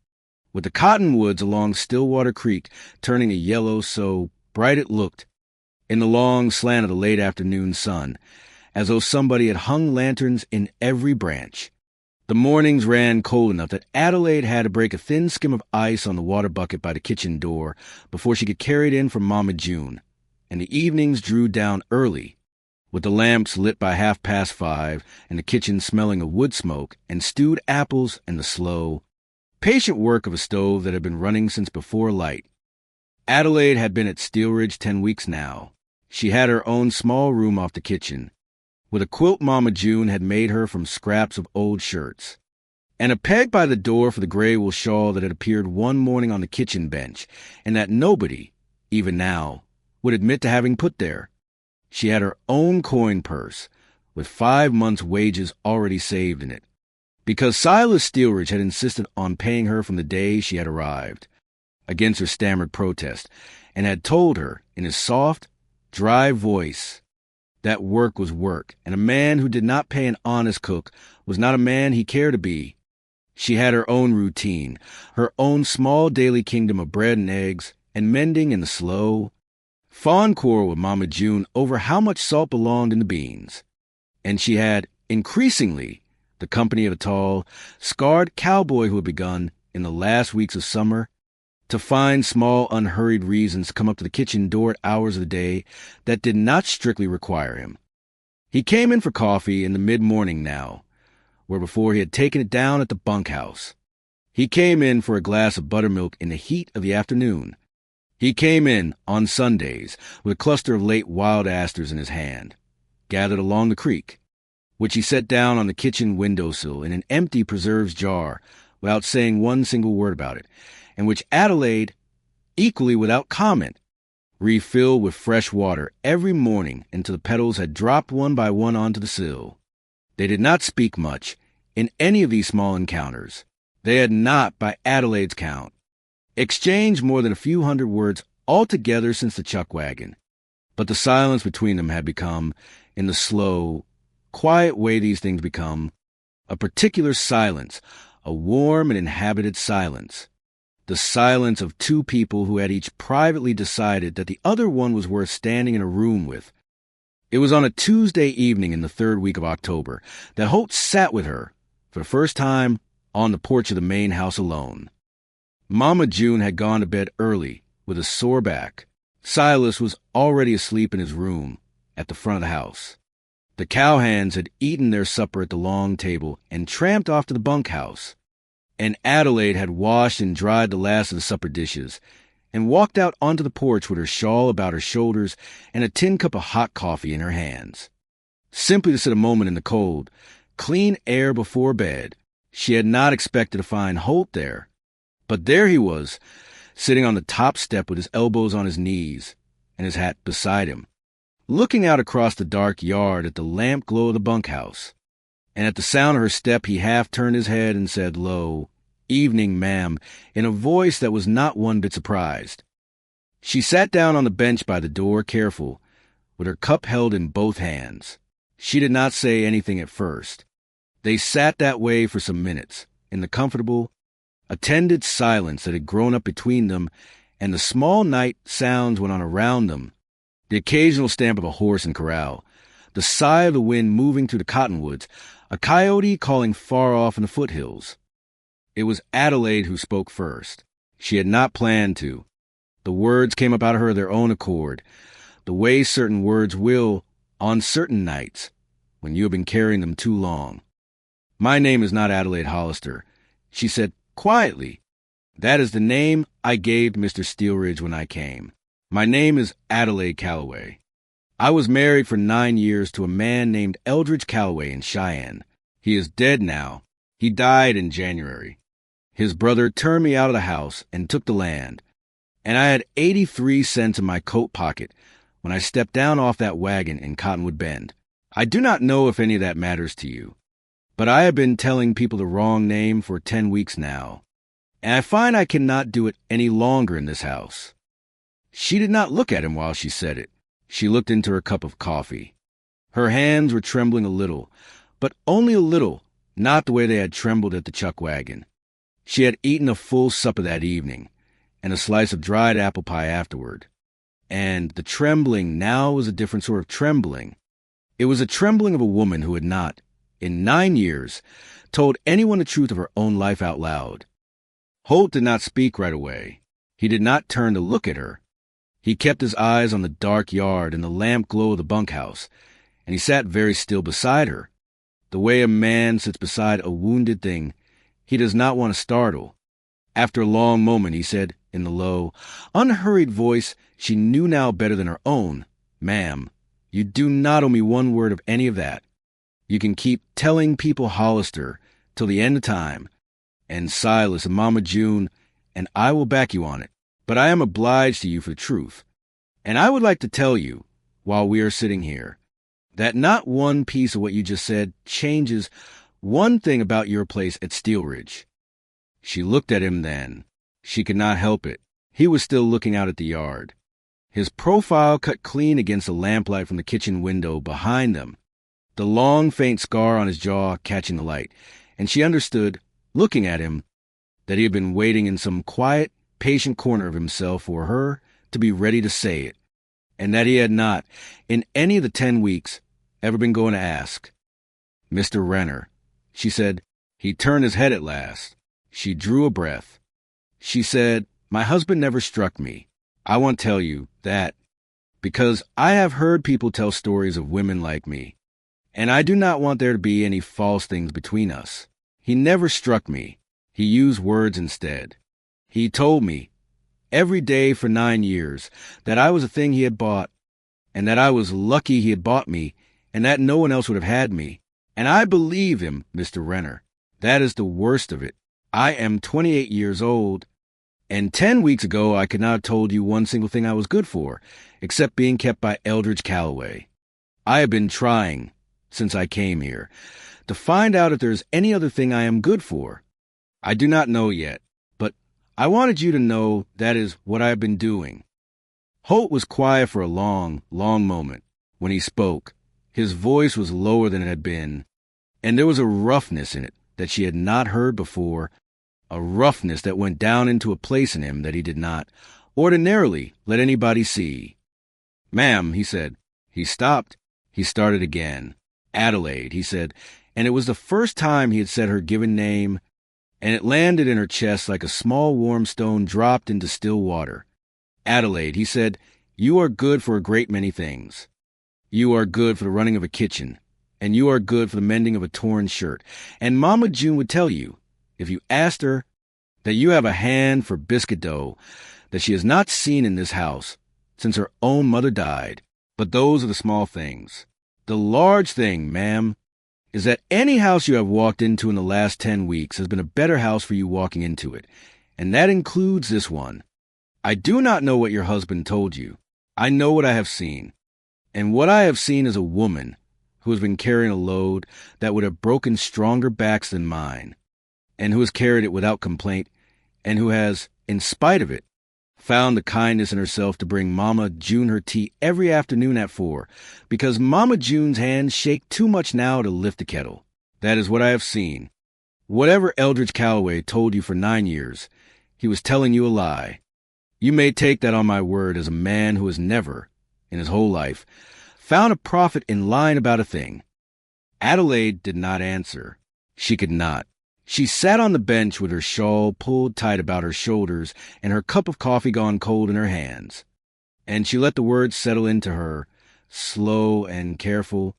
with the cottonwoods along Stillwater Creek turning a yellow so bright it looked, in the long slant of the late afternoon sun, as though somebody had hung lanterns in every branch. The mornings ran cold enough that Adelaide had to break a thin skim of ice on the water bucket by the kitchen door before she could carry it in for Mama June, and the evenings drew down early, with the lamps lit by 5:30 and the kitchen smelling of wood smoke and stewed apples and the slow, patient work of a stove that had been running since before light. Adelaide had been at Steel Ridge 10 weeks now. She had her own small room off the kitchen, with a quilt Mama June had made her from scraps of old shirts, and a peg by the door for the gray wool shawl that had appeared one morning on the kitchen bench, and that nobody, even now, would admit to having put there. She had her own coin purse, with 5 months' wages already saved in it, because Silas Steelridge had insisted on paying her from the day she had arrived, against her stammered protest, and had told her, in his soft, dry voice, that work was work, and a man who did not pay an honest cook was not a man he cared to be. She had her own routine, her own small daily kingdom of bread and eggs, and mending in the slow, fond quarrel with Mama June over how much salt belonged in the beans. And she had, increasingly, the company of a tall, scarred cowboy who had begun, in the last weeks of summer, to find small, unhurried reasons to come up to the kitchen door at hours of the day that did not strictly require him. He came in for coffee in the mid-morning now, where before he had taken it down at the bunkhouse. He came in for a glass of buttermilk in the heat of the afternoon. He came in, on Sundays, with a cluster of late wild asters in his hand, gathered along the creek, which he set down on the kitchen windowsill in an empty preserves jar without saying one single word about it, and which Adelaide, equally without comment, refilled with fresh water every morning until the petals had dropped one by one onto the sill. They did not speak much in any of these small encounters. They had not, by Adelaide's count, exchanged more than a few hundred words altogether since the chuckwagon, but the silence between them had become, in the slow, quiet way these things become, a particular silence, a warm and inhabited silence. The silence of two people who had each privately decided that the other one was worth standing in a room with. It was on a Tuesday evening in the 3rd week of October that Holt sat with her, for the first time, on the porch of the main house alone. Mama June had gone to bed early, with a sore back. Silas was already asleep in his room, at the front of the house. The cowhands had eaten their supper at the long table and tramped off to the bunkhouse, and Adelaide had washed and dried the last of the supper dishes, and walked out onto the porch with her shawl about her shoulders and a tin cup of hot coffee in her hands, simply to sit a moment in the cold, clean air before bed. She had not expected to find Holt there, but there he was, sitting on the top step with his elbows on his knees and his hat beside him, looking out across the dark yard at the lamp glow of the bunkhouse. And at the sound of her step he half turned his head and said low, "Evening, ma'am," in a voice that was not one bit surprised. She sat down on the bench by the door, careful, with her cup held in both hands. She did not say anything at first. They sat that way for some minutes, in the comfortable, attended silence that had grown up between them, and the small night sounds went on around them, the occasional stamp of a horse in corral, the sigh of the wind moving through the cottonwoods, a coyote calling far off in the foothills. It was Adelaide who spoke first. She had not planned to. The words came up out of her of their own accord, the way certain words will on certain nights when you have been carrying them too long. "My name is not Adelaide Hollister, She said quietly, "That is the name I gave Mr. Steelridge when I came. My name is Adelaide Calloway. I was married for 9 years to a man named Eldridge Calloway in Cheyenne. He is dead now. He died in January. His brother turned me out of the house and took the land, and I had 83 cents in my coat pocket when I stepped down off that wagon in Cottonwood Bend. I do not know if any of that matters to you, but I have been telling people the wrong name for 10 weeks now, and I find I cannot do it any longer in this house." She did not look at him while she said it. She looked into her cup of coffee. Her hands were trembling a little, but only a little, not the way they had trembled at the chuckwagon. She had eaten a full supper that evening, and a slice of dried apple pie afterward. And the trembling now was a different sort of trembling. It was a trembling of a woman who had not, in 9 years, told anyone the truth of her own life out loud. Holt did not speak right away. He did not turn to look at her. He kept his eyes on the dark yard and the lamp glow of the bunkhouse, and he sat very still beside her. The way a man sits beside a wounded thing he does not want to startle. After a long moment, he said, in the low, unhurried voice she knew now better than her own, "Ma'am, you do not owe me one word of any of that. You can keep telling people Hollister till the end of time, and Silas and Mama June, and I will back you on it. But I am obliged to you for the truth. And I would like to tell you, while we are sitting here, that not one piece of what you just said changes one thing about your place at Steelridge." She looked at him then. She could not help it. He was still looking out at the yard, his profile cut clean against the lamplight from the kitchen window behind them, the long, faint scar on his jaw catching the light, and she understood, looking at him, that he had been waiting in some quiet, patient corner of himself for her to be ready to say it, and that he had not, in any of the 10 weeks, ever been going to ask. "Mr. Renner," she said. He turned his head at last. She drew a breath. She said, "My husband never struck me. I want to tell you that, because I have heard people tell stories of women like me, and I do not want there to be any false things between us. He never struck me. He used words instead. He told me, every day for 9 years, that I was a thing he had bought, and that I was lucky he had bought me, and that no one else would have had me. And I believe him, Mr. Renner. That is the worst of it. I am 28 years old, and 10 weeks ago I could not have told you one single thing I was good for, except being kept by Eldridge Calloway. I have been trying, since I came here, to find out if there is any other thing I am good for. I do not know yet. I wanted you to know that is what I have been doing." Holt was quiet for a long, long moment. When he spoke, his voice was lower than it had been, and there was a roughness in it that she had not heard before, a roughness that went down into a place in him that he did not, ordinarily, let anybody see. "Ma'am," he said. He stopped. He started again. "Adelaide," he said, and it was the first time he had said her given name, and it landed in her chest like a small warm stone dropped into still water. "Adelaide," he said, "you are good for a great many things. You are good for the running of a kitchen, and you are good for the mending of a torn shirt. And Mama June would tell you, if you asked her, that you have a hand for biscuit dough that she has not seen in this house since her own mother died. But those are the small things. The large thing, ma'am, is that any house you have walked into in the last 10 weeks has been a better house for you walking into it, and that includes this one. I do not know what your husband told you. I know what I have seen, and what I have seen is a woman who has been carrying a load that would have broken stronger backs than mine, and who has carried it without complaint, and who has, in spite of it, found the kindness in herself to bring Mama June her tea every afternoon at 4, because Mama June's hands shake too much now to lift the kettle. That is what I have seen. Whatever Eldridge Calloway told you for 9 years, he was telling you a lie. You may take that on my word as a man who has never, in his whole life, found a profit in lying about a thing." Adelaide did not answer. She could not. She sat on the bench with her shawl pulled tight about her shoulders and her cup of coffee gone cold in her hands. And she let the words settle into her, slow and careful.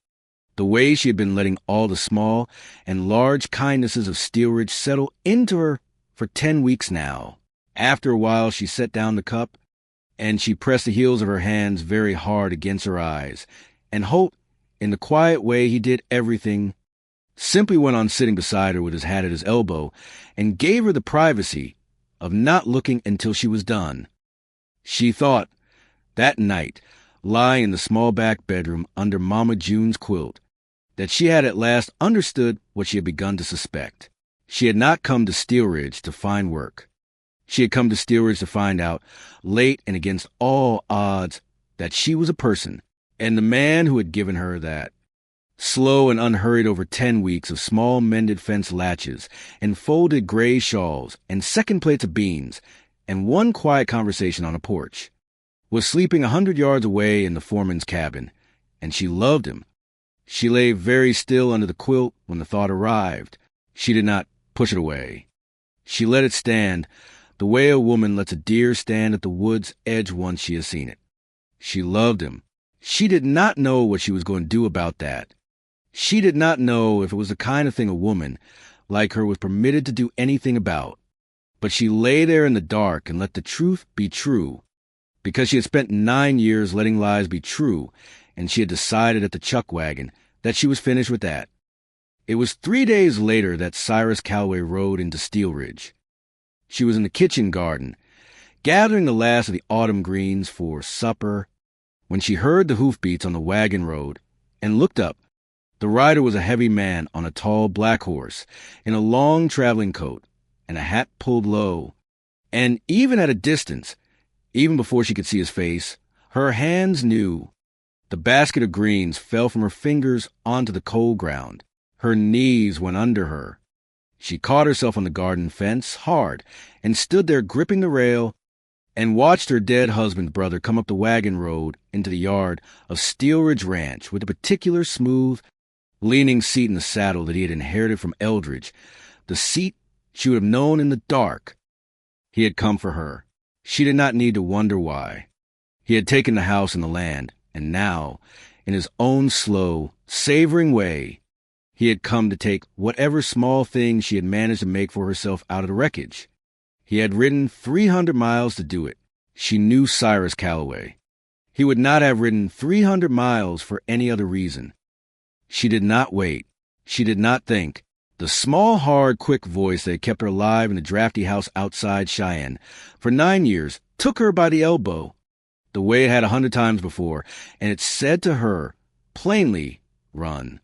The way she had been letting all the small and large kindnesses of Steel Ridge settle into her for 10 weeks now. After a while, she set down the cup, and she pressed the heels of her hands very hard against her eyes. And Holt, in the quiet way he did everything, simply went on sitting beside her with his hat at his elbow and gave her the privacy of not looking until she was done. She thought, that night, lying in the small back bedroom under Mama June's quilt, that she had at last understood what she had begun to suspect. She had not come to Steel Ridge to find work. She had come to Steel Ridge to find out, late and against all odds, that she was a person, and the man who had given her that, slow and unhurried over 10 weeks of small mended fence latches and folded gray shawls and second plates of beans and one quiet conversation on a porch, was sleeping 100 yards away in the foreman's cabin, and she loved him. She lay very still under the quilt when the thought arrived. She did not push it away. She let it stand, the way a woman lets a deer stand at the wood's edge once she has seen it. She loved him. She did not know what she was going to do about that. She did not know if it was the kind of thing a woman like her was permitted to do anything about. But she lay there in the dark and let the truth be true, because she had spent 9 years letting lies be true, and she had decided at the chuckwagon that she was finished with that. It was 3 days later that Cyrus Calloway rode into Steel Ridge. She was in the kitchen garden, gathering the last of the autumn greens for supper, when she heard the hoofbeats on the wagon road and looked up. The rider was a heavy man on a tall black horse, in a long traveling coat and a hat pulled low. And even at a distance, even before she could see his face, her hands knew. The basket of greens fell from her fingers onto the cold ground. Her knees went under her. She caught herself on the garden fence hard and stood there gripping the rail and watched her dead husband's brother come up the wagon road into the yard of Steel Ridge Ranch with a particular smooth, leaning seat in the saddle that he had inherited from Eldridge, the seat she would have known in the dark. He had come for her. She did not need to wonder why. He had taken the house and the land, and now, in his own slow, savoring way, he had come to take whatever small thing she had managed to make for herself out of the wreckage. He had ridden 300 miles to do it. She knew Cyrus Calloway. He would not have ridden 300 miles for any other reason. She did not wait. She did not think. The small, hard, quick voice that had kept her alive in the drafty house outside Cheyenne for 9 years took her by the elbow, the way it had 100 times before, and it said to her, plainly, run.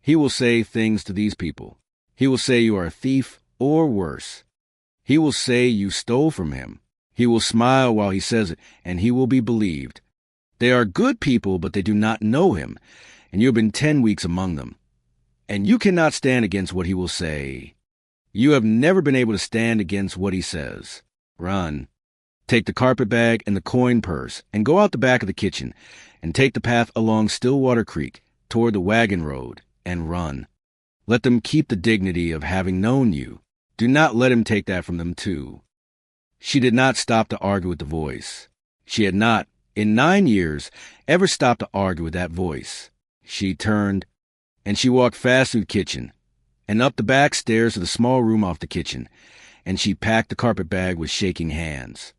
He will say things to these people. He will say you are a thief or worse. He will say you stole from him. He will smile while he says it, and he will be believed. They are good people, but they do not know him, and you have been 10 weeks among them. And you cannot stand against what he will say. You have never been able to stand against what he says. Run. Take the carpet bag and the coin purse, and go out the back of the kitchen, and take the path along Stillwater Creek toward the wagon road, and run. Let them keep the dignity of having known you. Do not let him take that from them, too. She did not stop to argue with the voice. She had not, in 9 years, ever stopped to argue with that voice. She turned, and she walked fast through the kitchen, and up the back stairs to the small room off the kitchen, and she packed the carpet bag with shaking hands.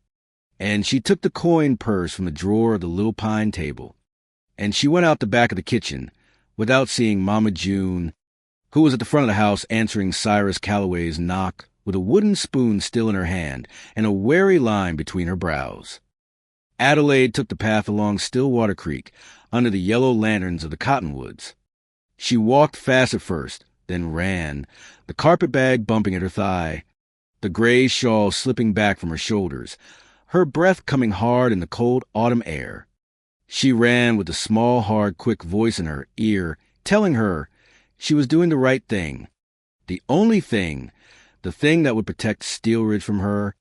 And she took the coin purse from the drawer of the little pine table, and she went out the back of the kitchen without seeing Mama June, who was at the front of the house answering Cyrus Calloway's knock with a wooden spoon still in her hand and a wary line between her brows. Adelaide took the path along Stillwater Creek under the yellow lanterns of the cottonwoods. She walked fast at first, then ran, the carpet bag bumping at her thigh, the gray shawl slipping back from her shoulders, her breath coming hard in the cold autumn air. She ran with the small, hard, quick voice in her ear, telling her she was doing the right thing, the only thing, the thing that would protect Steel Ridge from her,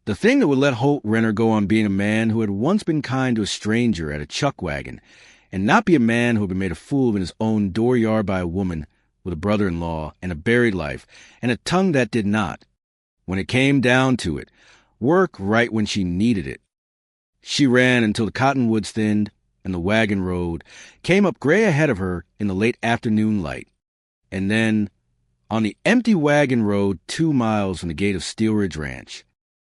the thing that would let Holt Renner go on being a man who had once been kind to a stranger at a chuckwagon, and not be a man who had been made a fool of in his own dooryard by a woman with a brother-in-law and a buried life and a tongue that did not, when it came down to it, work right when she needed it. She ran until the cottonwoods thinned and the wagon road came up gray ahead of her in the late afternoon light. And then, on the empty wagon road 2 miles from the gate of Steel Ridge Ranch,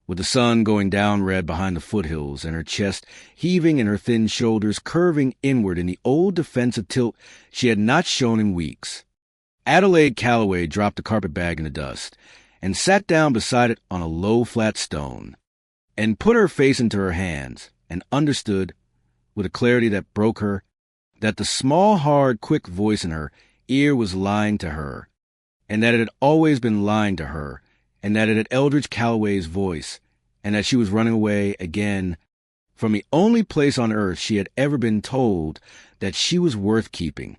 with the sun going down red behind the foothills and her chest heaving and her thin shoulders curving inward in the old defensive tilt she had not shown in weeks, Adelaide Calloway dropped the carpetbag in the dust and sat down beside it on a low, flat stone, and put her face into her hands and understood, with a clarity that broke her, that the small, hard, quick voice in her ear was lying to her, and that it had always been lying to her, and that it had Eldridge Calloway's voice, and that she was running away again from the only place on earth she had ever been told that she was worth keeping.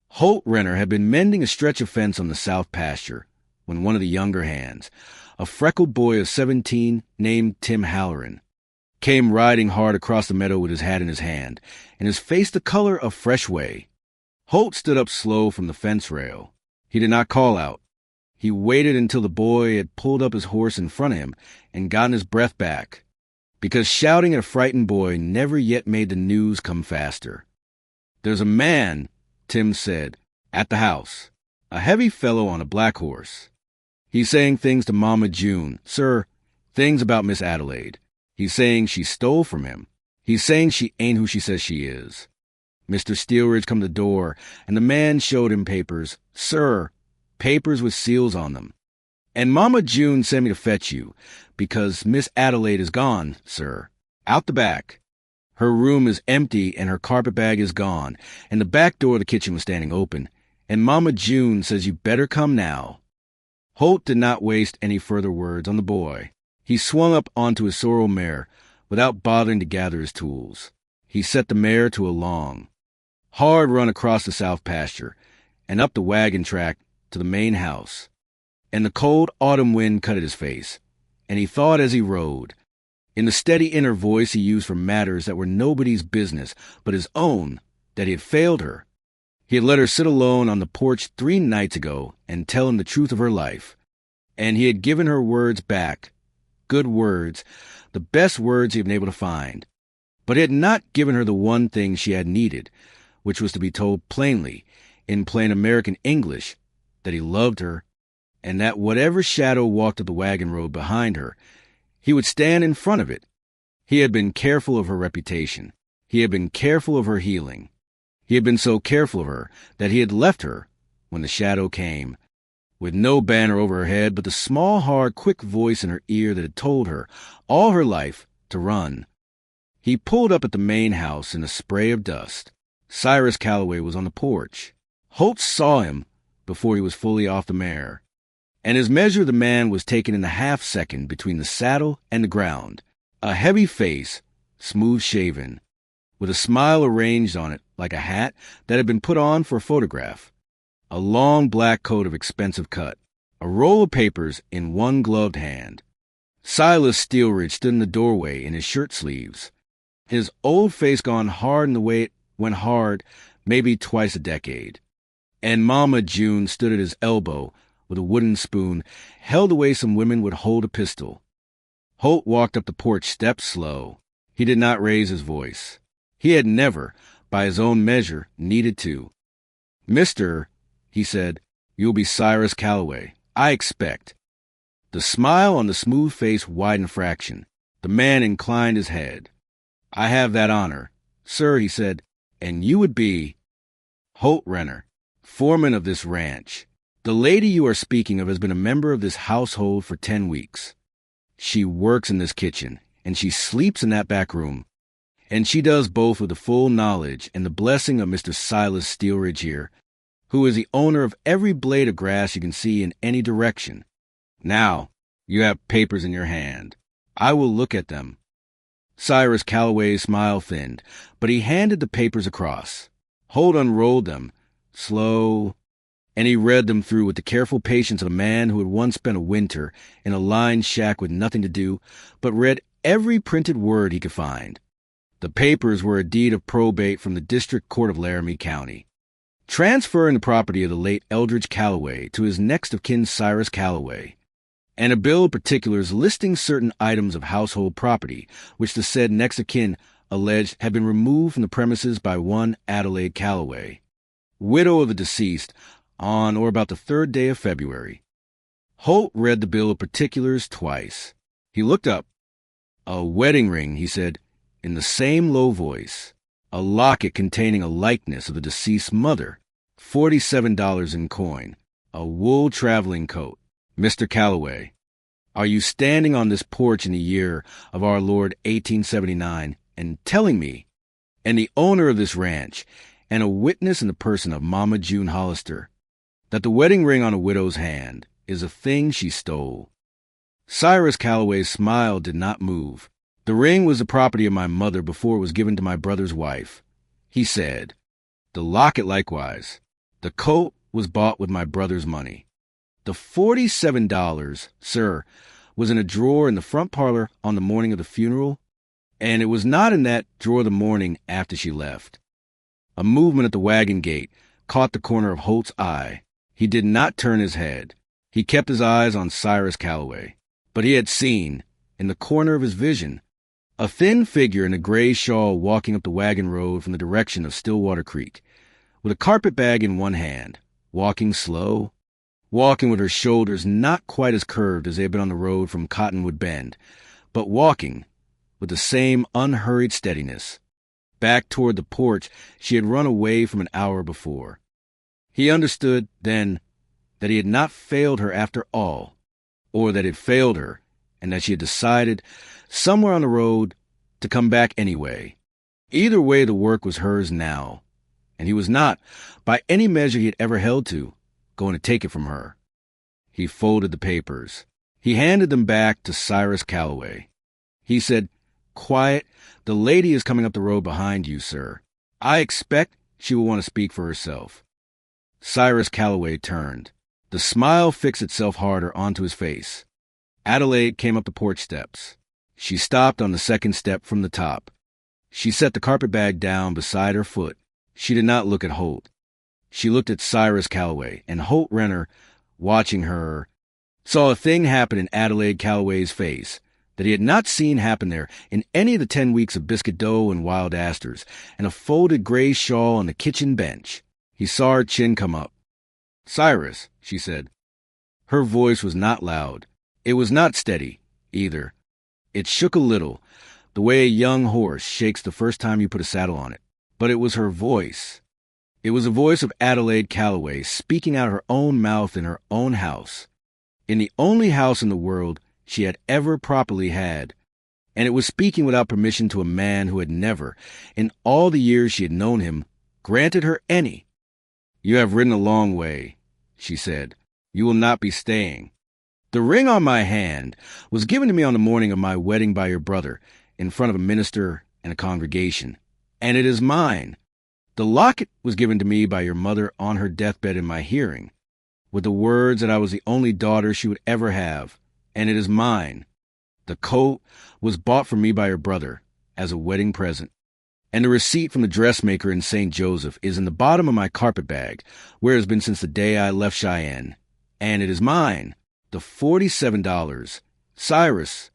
Holt Renner had been mending a stretch of fence on the south pasture when one of the younger hands, a freckled boy of 17 named Tim Halloran, came riding hard across the meadow with his hat in his hand, and his face the color of fresh whey. Holt stood up slow from the fence rail. He did not call out. He waited until the boy had pulled up his horse in front of him and gotten his breath back, because shouting at a frightened boy never yet made the news come faster. "There's a man," Tim said, "at the house. A heavy fellow on a black horse. He's saying things to Mama June, sir, things about Miss Adelaide. He's saying she stole from him. He's saying she ain't who she says she is." Mr. Steelridge come to the door, and the man showed him papers, sir, papers with seals on them. "And Mama June sent me to fetch you, because Miss Adelaide is gone, sir, out the back. Her room is empty, and her carpetbag is gone, and the back door of the kitchen was standing open, and Mama June says you better come now." Holt did not waste any further words on the boy. He swung up onto his sorrel mare without bothering to gather his tools. He set the mare to a long, hard run across the south pasture and up the wagon track to the main house, and the cold autumn wind cut at his face, and he thought as he rode, in the steady inner voice he used for matters that were nobody's business but his own, that he had failed her. He had let her sit alone on the porch 3 nights ago and tell him the truth of her life, and he had given her words back, good words, the best words he had been able to find, but he had not given her the one thing she had needed, which was to be told plainly, in plain American English, that he loved her, and that whatever shadow walked up the wagon road behind her, he would stand in front of it. He had been careful of her reputation. He had been careful of her healing. He had been so careful of her that he had left her, when the shadow came, with no banner over her head but the small, hard, quick voice in her ear that had told her, all her life, to run. He pulled up at the main house in a spray of dust. Cyrus Calloway was on the porch. Holt saw him before he was fully off the mare, and his measure of the man was taken in the half-second between the saddle and the ground. A heavy face, smooth-shaven, with a smile arranged on it like a hat that had been put on for a photograph, a long black coat of expensive cut, a roll of papers in one gloved hand. Silas Steelridge stood in the doorway in his shirt sleeves, his old face gone hard in the way it went hard maybe twice a decade, and Mama June stood at his elbow with a wooden spoon held the way some women would hold a pistol. Holt walked up the porch steps slow. He did not raise his voice. He had never, by his own measure, needed to. "Mister," he said, "you'll be Cyrus Calloway, I expect." The smile on the smooth face widened a fraction. The man inclined his head. "I have that honor, sir," he said, "and you would be—" "Holt Renner, foreman of this ranch. The lady you are speaking of has been a member of this household for 10 weeks. She works in this kitchen, and she sleeps in that back room. And she does both with the full knowledge and the blessing of Mr. Silas Steelridge here, who is the owner of every blade of grass you can see in any direction. Now, you have papers in your hand. I will look at them." Cyrus Calloway's smile thinned, but he handed the papers across. Holt unrolled them, slow, and he read them through with the careful patience of a man who had once spent a winter in a lined shack with nothing to do, but read every printed word he could find. The papers were a deed of probate from the District Court of Laramie County, transferring the property of the late Eldridge Calloway to his next of kin Cyrus Calloway, and a bill of particulars listing certain items of household property which the said next of kin alleged had been removed from the premises by one Adelaide Calloway, widow of the deceased, on or about the 3rd day of February. Holt read the bill of particulars twice. He looked up. "A wedding ring," he said, in the same low voice. "A locket containing a likeness of the deceased's mother. $47 in coin. A wool traveling coat. Mr. Calloway, are you standing on this porch in the year of our Lord 1879 and telling me, and the owner of this ranch, and a witness in the person of Mama June Hollister, that the wedding ring on a widow's hand is a thing she stole?" Cyrus Calloway's smile did not move. "The ring was the property of my mother before it was given to my brother's wife," he said. "The locket likewise. The coat was bought with my brother's money. The $47, sir, was in a drawer in the front parlor on the morning of the funeral, and it was not in that drawer the morning after she left." A movement at the wagon gate caught the corner of Holt's eye. He did not turn his head. He kept his eyes on Cyrus Calloway. But he had seen, in the corner of his vision, a thin figure in a gray shawl walking up the wagon road from the direction of Stillwater Creek, with a carpet bag in one hand, walking slow, walking with her shoulders not quite as curved as they had been on the road from Cottonwood Bend, but walking with the same unhurried steadiness, back toward the porch she had run away from an hour before. He understood, then, that he had not failed her after all, or that it failed her, and that she had decided, somewhere on the road, to come back anyway. Either way, the work was hers now, and he was not, by any measure he had ever held to, going to take it from her. He folded the papers. He handed them back to Cyrus Calloway. He said, "Quiet, the lady is coming up the road behind you, sir. I expect she will want to speak for herself." Cyrus Calloway turned. The smile fixed itself harder onto his face. Adelaide came up the porch steps. She stopped on the second step from the top. She set the carpetbag down beside her foot. She did not look at Holt. She looked at Cyrus Calloway, and Holt Renner, watching her, saw a thing happen in Adelaide Calloway's face that he had not seen happen there in any of the 10 weeks of biscuit dough and wild asters, and a folded gray shawl on the kitchen bench. He saw her chin come up. "Cyrus," she said. Her voice was not loud. It was not steady, either. It shook a little, the way a young horse shakes the first time you put a saddle on it. But it was her voice. It was the voice of Adelaide Calloway speaking out of her own mouth in her own house, in the only house in the world she had ever properly had, and it was speaking without permission to a man who had never, in all the years she had known him, granted her any. "You have ridden a long way," she said. "You will not be staying. The ring on my hand was given to me on the morning of my wedding by your brother, in front of a minister and a congregation, and it is mine. The locket was given to me by your mother on her deathbed in my hearing, with the words that I was the only daughter she would ever have, and it is mine. The coat was bought for me by your brother as a wedding present, and the receipt from the dressmaker in St. Joseph is in the bottom of my carpetbag, where it has been since the day I left Cheyenne, and it is mine. The $47, Cyrus,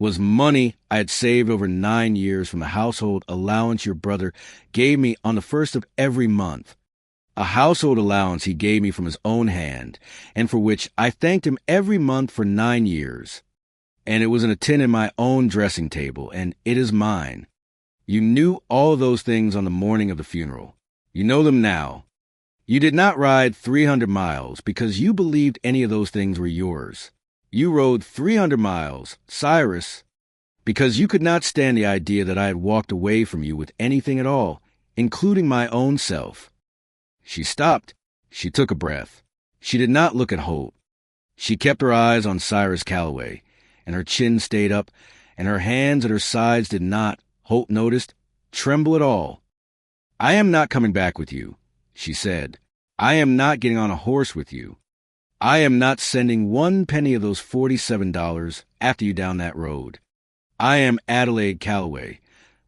was money I had saved over 9 years from the household allowance your brother gave me on the first of every month, a household allowance he gave me from his own hand, and for which I thanked him every month for 9 years. And it was in a tin in my own dressing table, and it is mine. You knew all those things on the morning of the funeral. You know them now. You did not ride 300 miles because you believed any of those things were yours. You rode 300 miles, Cyrus, because you could not stand the idea that I had walked away from you with anything at all, including my own self." She stopped. She took a breath. She did not look at Holt. She kept her eyes on Cyrus Calloway, and her chin stayed up, and her hands at her sides did not, Holt noticed, tremble at all. "I am not coming back with you," she said. "I am not getting on a horse with you. I am not sending 1 penny of those $47 after you down that road. I am Adelaide Calloway,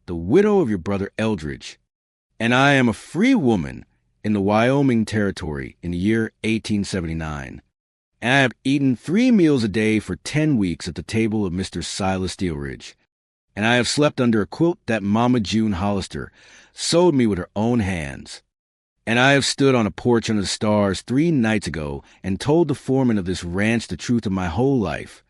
the widow of your brother Eldridge, and I am a free woman in the Wyoming Territory in the year 1879. And I have eaten 3 meals a day for 10 weeks at the table of Mr. Silas Steelridge. and I have slept under a quilt that Mama June Hollister sewed me with her own hands. And I have stood on a porch under the stars 3 nights ago and told the foreman of this ranch the truth of my whole life.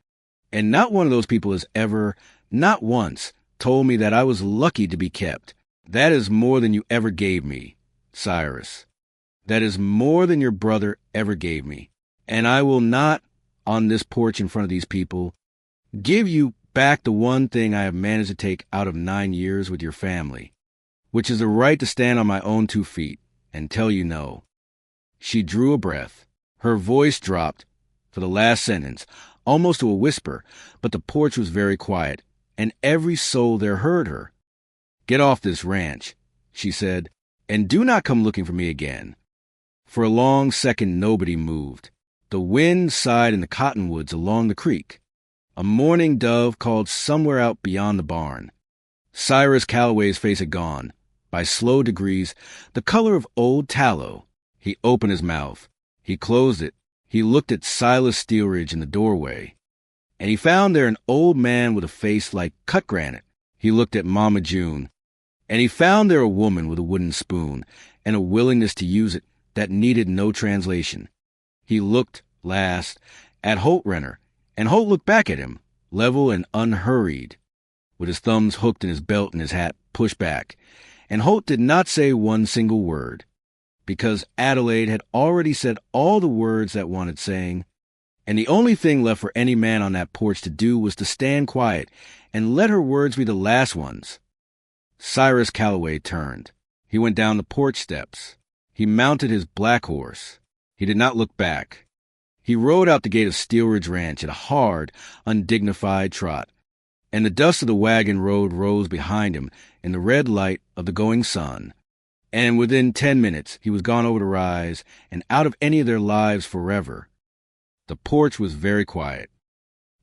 And not one of those people has ever, not once, told me that I was lucky to be kept. That is more than you ever gave me, Cyrus. That is more than your brother ever gave me. And I will not, on this porch in front of these people, give you back the one thing I have managed to take out of 9 years with your family, which is the right to stand on my own 2 feet and tell you no. She drew a breath. Her voice dropped for the last sentence, almost to a whisper, but the porch was very quiet, and every soul there heard her. Get off this ranch, she said, and do not come looking for me again. For a long second nobody moved. The wind sighed in the cottonwoods along the creek. A mourning dove called somewhere out beyond the barn. Cyrus Calloway's face had gone, by slow degrees, the color of old tallow. He opened his mouth. He closed it. He looked at Silas Steelridge in the doorway, and he found there an old man with a face like cut granite. He looked at Mama June, and he found there a woman with a wooden spoon and a willingness to use it that needed no translation. He looked, last, at Holt Renner, and Holt looked back at him, level and unhurried, with his thumbs hooked in his belt and his hat pushed back. And Holt did not say one single word, because Adelaide had already said all the words that wanted saying, and the only thing left for any man on that porch to do was to stand quiet and let her words be the last ones. Cyrus Calloway turned. He went down the porch steps. He mounted his black horse. He did not look back. He rode out the gate of Steelridge Ranch at a hard, undignified trot, and the dust of the wagon road rose behind him in the red light of the going sun. And within 10 minutes he was gone over the rise and out of any of their lives forever. The porch was very quiet.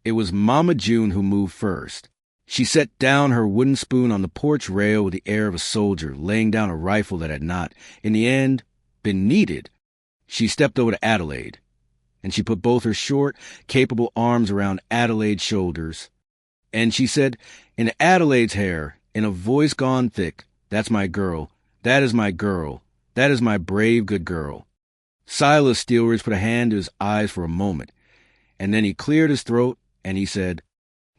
It was Mama June who moved first. She set down her wooden spoon on the porch rail with the air of a soldier laying down a rifle that had not, in the end, been needed. She stepped over to Adelaide, and she put both her short, capable arms around Adelaide's shoulders, and she said, in Adelaide's hair, in a voice gone thick, "That's my girl. That is my girl. That is my brave, good girl." Silas Steelridge put a hand to his eyes for a moment, and then he cleared his throat, and he said,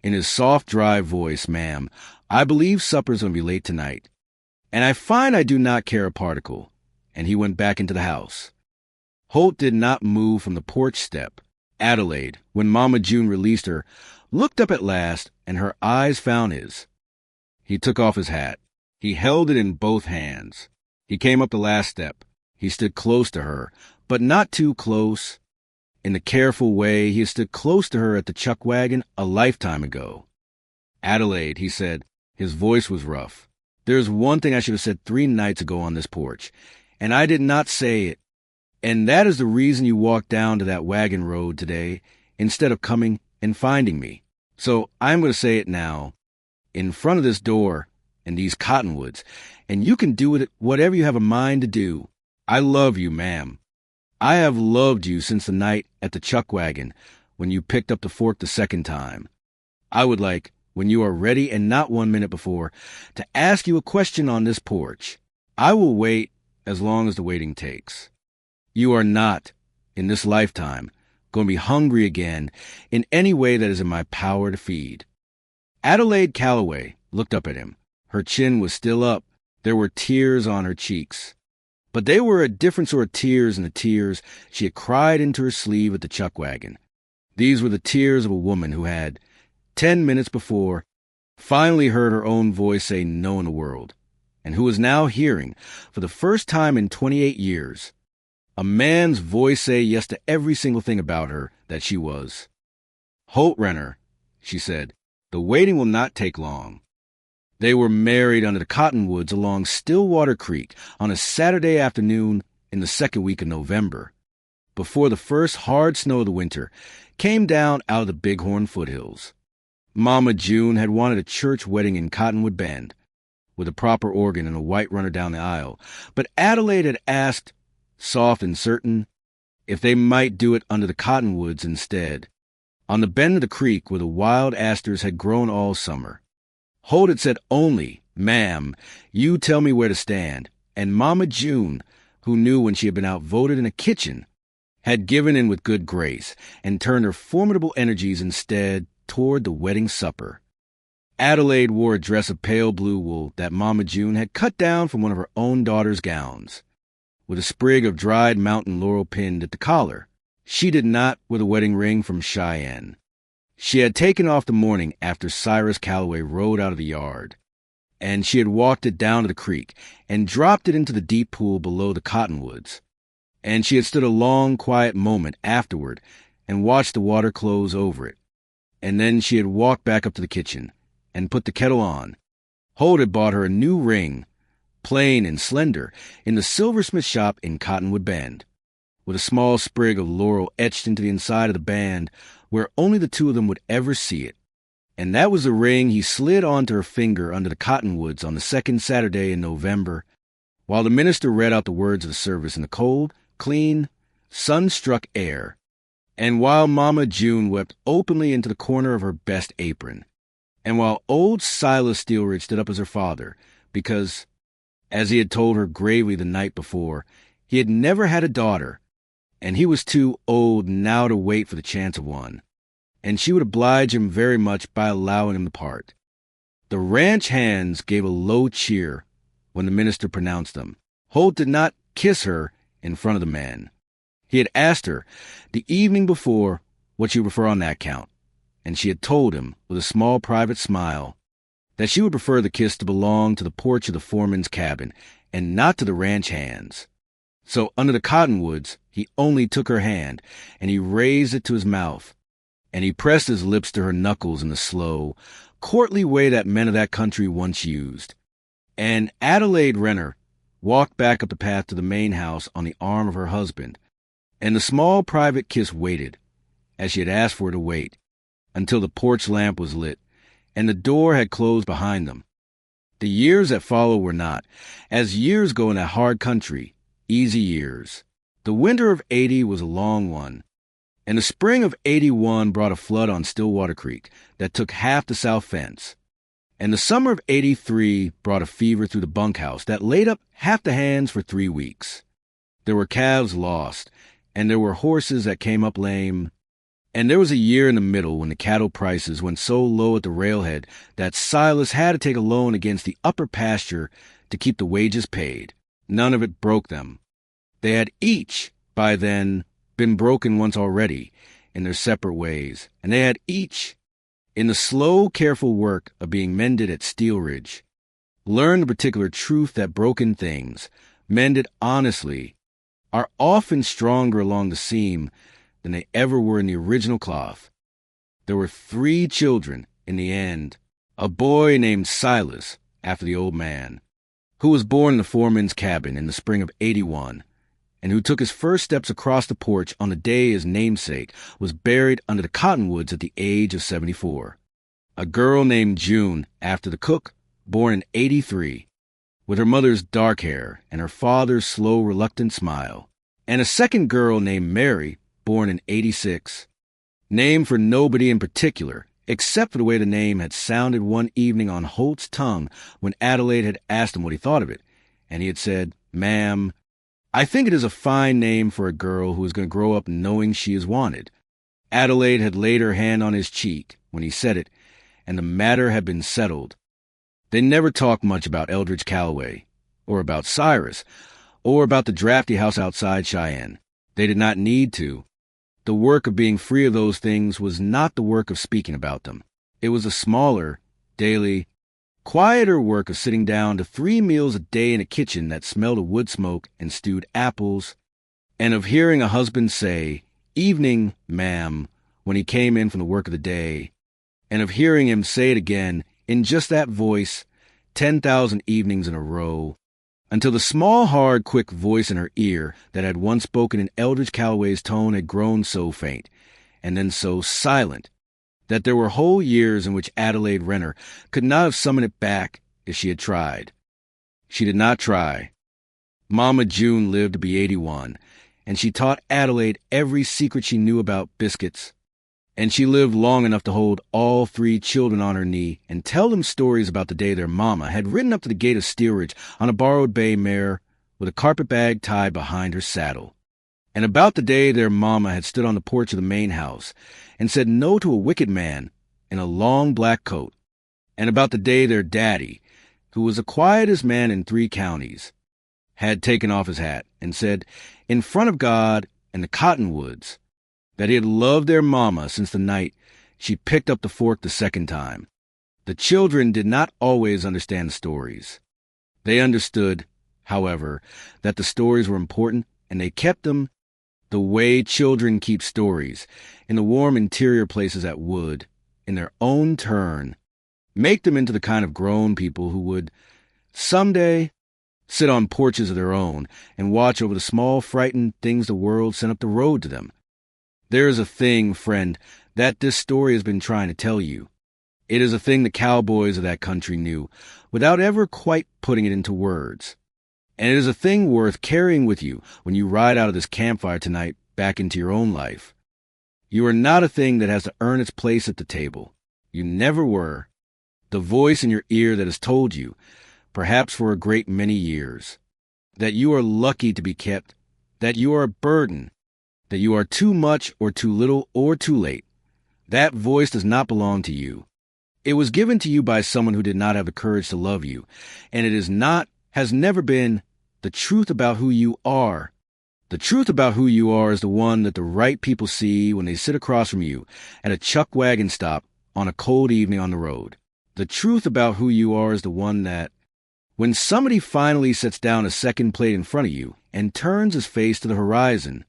in his soft, dry voice, "Ma'am, I believe supper's going to be late tonight, and I find I do not care a particle," and he went back into the house. Holt did not move from the porch step. Adelaide, when Mama June released her, looked up at last, and her eyes found his. He took off his hat. He held it in both hands. He came up the last step. He stood close to her, but not too close. In the careful way he had stood close to her at the chuckwagon a lifetime ago. "Adelaide," he said. His voice was rough. "There's one thing I should have said 3 nights ago on this porch, and I did not say it. And that is the reason you walked down to that wagon road today, instead of coming and finding me. So I'm going to say it now, in front of this door and these cottonwoods, and you can do with it whatever you have a mind to do. I love you, ma'am. I have loved you since the night at the chuckwagon when you picked up the fork the second time. I would like, when you are ready and not 1 minute before, to ask you a question on this porch. I will wait as long as the waiting takes. You are not, in this lifetime, going to be hungry again in any way that is in my power to feed." Adelaide Calloway looked up at him. Her chin was still up. There were tears on her cheeks. But they were a different sort of tears than the tears she had cried into her sleeve at the chuckwagon. These were the tears of a woman who had, 10 minutes before, finally heard her own voice say no in the world, and who was now hearing, for the first time in 28 years, a man's voice say yes to every single thing about her that she was. "Holt Renner," she said, "the waiting will not take long." They were married under the cottonwoods along Stillwater Creek on a Saturday afternoon in the second week of November, before the first hard snow of the winter came down out of the Bighorn foothills. Mama June had wanted a church wedding in Cottonwood Bend, with a proper organ and a white runner down the aisle, but Adelaide had asked, soft and certain, if they might do it under the cottonwoods instead, on the bend of the creek where the wild asters had grown all summer. Holt had said only, "Ma'am, you tell me where to stand," and Mama June, who knew when she had been outvoted in a kitchen, had given in with good grace and turned her formidable energies instead toward the wedding supper. Adelaide wore a dress of pale blue wool that Mama June had cut down from one of her own daughter's gowns, with a sprig of dried mountain laurel pinned at the collar. She did not wear the wedding ring from Cheyenne. She had taken off the morning after Cyrus Calloway rode out of the yard, and she had walked it down to the creek and dropped it into the deep pool below the cottonwoods. And she had stood a long, quiet moment afterward and watched the water close over it. And then she had walked back up to the kitchen and put the kettle on. Holt had bought her a new ring, plain and slender, in the silversmith shop in Cottonwood Bend, with a small sprig of laurel etched into the inside of the band where only the two of them would ever see it. And that was the ring he slid onto her finger under the cottonwoods on the second Saturday in November, while the minister read out the words of the service in the cold, clean, sun-struck air, and while Mama June wept openly into the corner of her best apron, and while old Silas Steelridge stood up as her father, because, as he had told her gravely the night before, he had never had a daughter, and he was too old now to wait for the chance of one, and she would oblige him very much by allowing him the part. The ranch hands gave a low cheer when the minister pronounced them. Holt did not kiss her in front of the men. He had asked her the evening before what she would prefer on that count, and she had told him, with a small private smile, that she would prefer the kiss to belong to the porch of the foreman's cabin and not to the ranch hands. So under the cottonwoods, he only took her hand, and he raised it to his mouth, and he pressed his lips to her knuckles in the slow, courtly way that men of that country once used. And Adelaide Renner walked back up the path to the main house on the arm of her husband, and the small private kiss waited, as she had asked for it to wait, until the porch lamp was lit, and the door had closed behind them. The years that followed were not, as years go in that hard country, easy years. The winter of '80 was a long one, and the spring of '81 brought a flood on Stillwater Creek that took half the south fence, and the summer of '83 brought a fever through the bunkhouse that laid up half the hands for 3 weeks. There were calves lost, and there were horses that came up lame, and there was a year in the middle when the cattle prices went so low at the railhead that Silas had to take a loan against the upper pasture to keep the wages paid. None of it broke them. They had each, by then, been broken once already, in their separate ways, and they had each, in the slow, careful work of being mended at Steel Ridge, learned the particular truth that broken things, mended honestly, are often stronger along the seam than they ever were in the original cloth. There were 3 children, in the end, a boy named Silas, after the old man, who was born in the foreman's cabin in the spring of '81, and who took his first steps across the porch on the day his namesake was buried under the cottonwoods at the age of 74. A girl named June, after the cook, born in '83, with her mother's dark hair and her father's slow, reluctant smile, and a second girl named Mary, born in '86, named for nobody in particular, except for the way the name had sounded one evening on Holt's tongue when Adelaide had asked him what he thought of it, and he had said, "Ma'am, I think it is a fine name for a girl who is going to grow up knowing she is wanted." Adelaide had laid her hand on his cheek when he said it, and the matter had been settled. They never talked much about Eldridge Calloway, or about Cyrus, or about the drafty house outside Cheyenne. They did not need to. The work of being free of those things was not the work of speaking about them. It was a smaller, daily, quieter work of sitting down to 3 meals a day in a kitchen that smelled of wood smoke and stewed apples, and of hearing a husband say, "Evening, ma'am," when he came in from the work of the day, and of hearing him say it again in just that voice 10,000 evenings in a row, until the small, hard, quick voice in her ear that had once spoken in Eldridge Calloway's tone had grown so faint, and then so silent, that there were whole years in which Adelaide Renner could not have summoned it back if she had tried. She did not try. Mama June lived to be 81, and she taught Adelaide every secret she knew about biscuits, And she lived long enough to hold all 3 children on her knee and tell them stories about the day their mama had ridden up to the gate of steerage on a borrowed bay mare with a carpet bag tied behind her saddle. And about the day their mama had stood on the porch of the main house and said no to a wicked man in a long black coat. And about the day their daddy, who was the quietest man in 3 counties, had taken off his hat and said, in front of God and the cottonwoods, that he had loved their mama since the night she picked up the fork the second time. The children did not always understand the stories. They understood, however, that the stories were important, and they kept them the way children keep stories, in the warm interior places that would, in their own turn, make them into the kind of grown people who would, someday, sit on porches of their own and watch over the small, frightened things the world sent up the road to them. There is a thing, friend, that this story has been trying to tell you. It is a thing the cowboys of that country knew, without ever quite putting it into words. And it is a thing worth carrying with you when you ride out of this campfire tonight back into your own life. You are not a thing that has to earn its place at the table. You never were. The voice in your ear that has told you, perhaps for a great many years, that you are lucky to be kept, that you are a burden, that you are too much or too little or too late. That voice does not belong to you. It was given to you by someone who did not have the courage to love you, and it has never been the truth about who you are. The truth about who you are is the one that the right people see when they sit across from you at a chuckwagon stop on a cold evening on the road. The truth about who you are is the one that, when somebody finally sets down a second plate in front of you and turns his face to the horizon,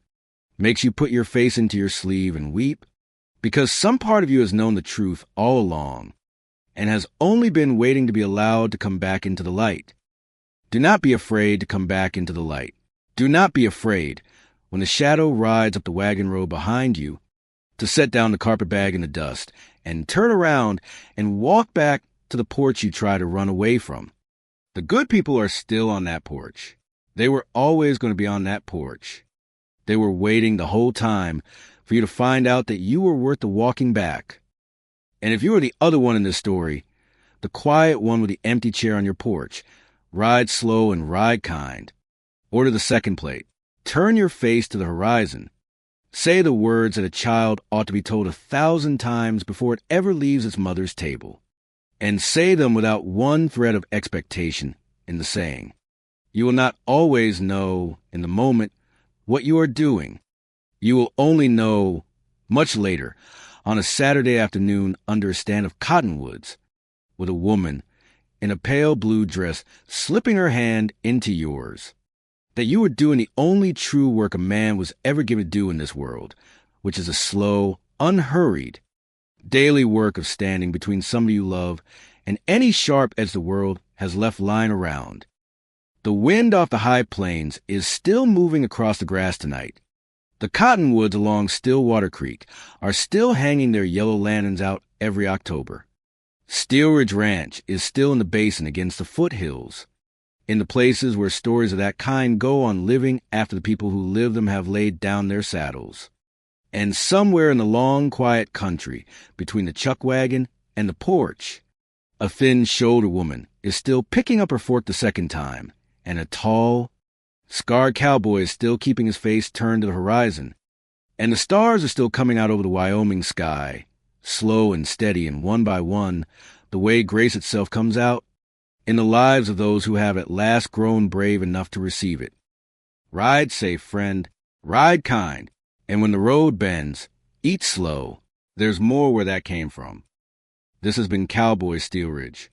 makes you put your face into your sleeve and weep, because some part of you has known the truth all along and has only been waiting to be allowed to come back into the light. Do not be afraid to come back into the light. Do not be afraid, when the shadow rides up the wagon road behind you, to set down the carpet bag in the dust and turn around and walk back to the porch you try to run away from. The good people are still on that porch. They were always going to be on that porch. They were waiting the whole time for you to find out that you were worth the walking back. And if you were the other one in this story, the quiet one with the empty chair on your porch, ride slow and ride kind. Order the second plate. Turn your face to the horizon. Say the words that a child ought to be told 1,000 times before it ever leaves its mother's table. And say them without one thread of expectation in the saying. You will not always know in the moment what you are doing. You will only know much later, on a Saturday afternoon under a stand of cottonwoods, with a woman in a pale blue dress slipping her hand into yours, that you were doing the only true work a man was ever given to do in this world, which is a slow, unhurried, daily work of standing between somebody you love and any sharp edge the world has left lying around. The wind off the high plains is still moving across the grass tonight. The cottonwoods along Stillwater Creek are still hanging their yellow lanterns out every October. Steel Ridge Ranch is still in the basin against the foothills, in the places where stories of that kind go on living after the people who live them have laid down their saddles. And somewhere in the long, quiet country, between the chuckwagon and the porch, a thin-shouldered woman is still picking up her fork the second time, and a tall, scarred cowboy is still keeping his face turned to the horizon, and the stars are still coming out over the Wyoming sky, slow and steady, and one by one, the way grace itself comes out in the lives of those who have at last grown brave enough to receive it. Ride safe, friend. Ride kind. And when the road bends, eat slow. There's more where that came from. This has been Cowboy Steel Ridge.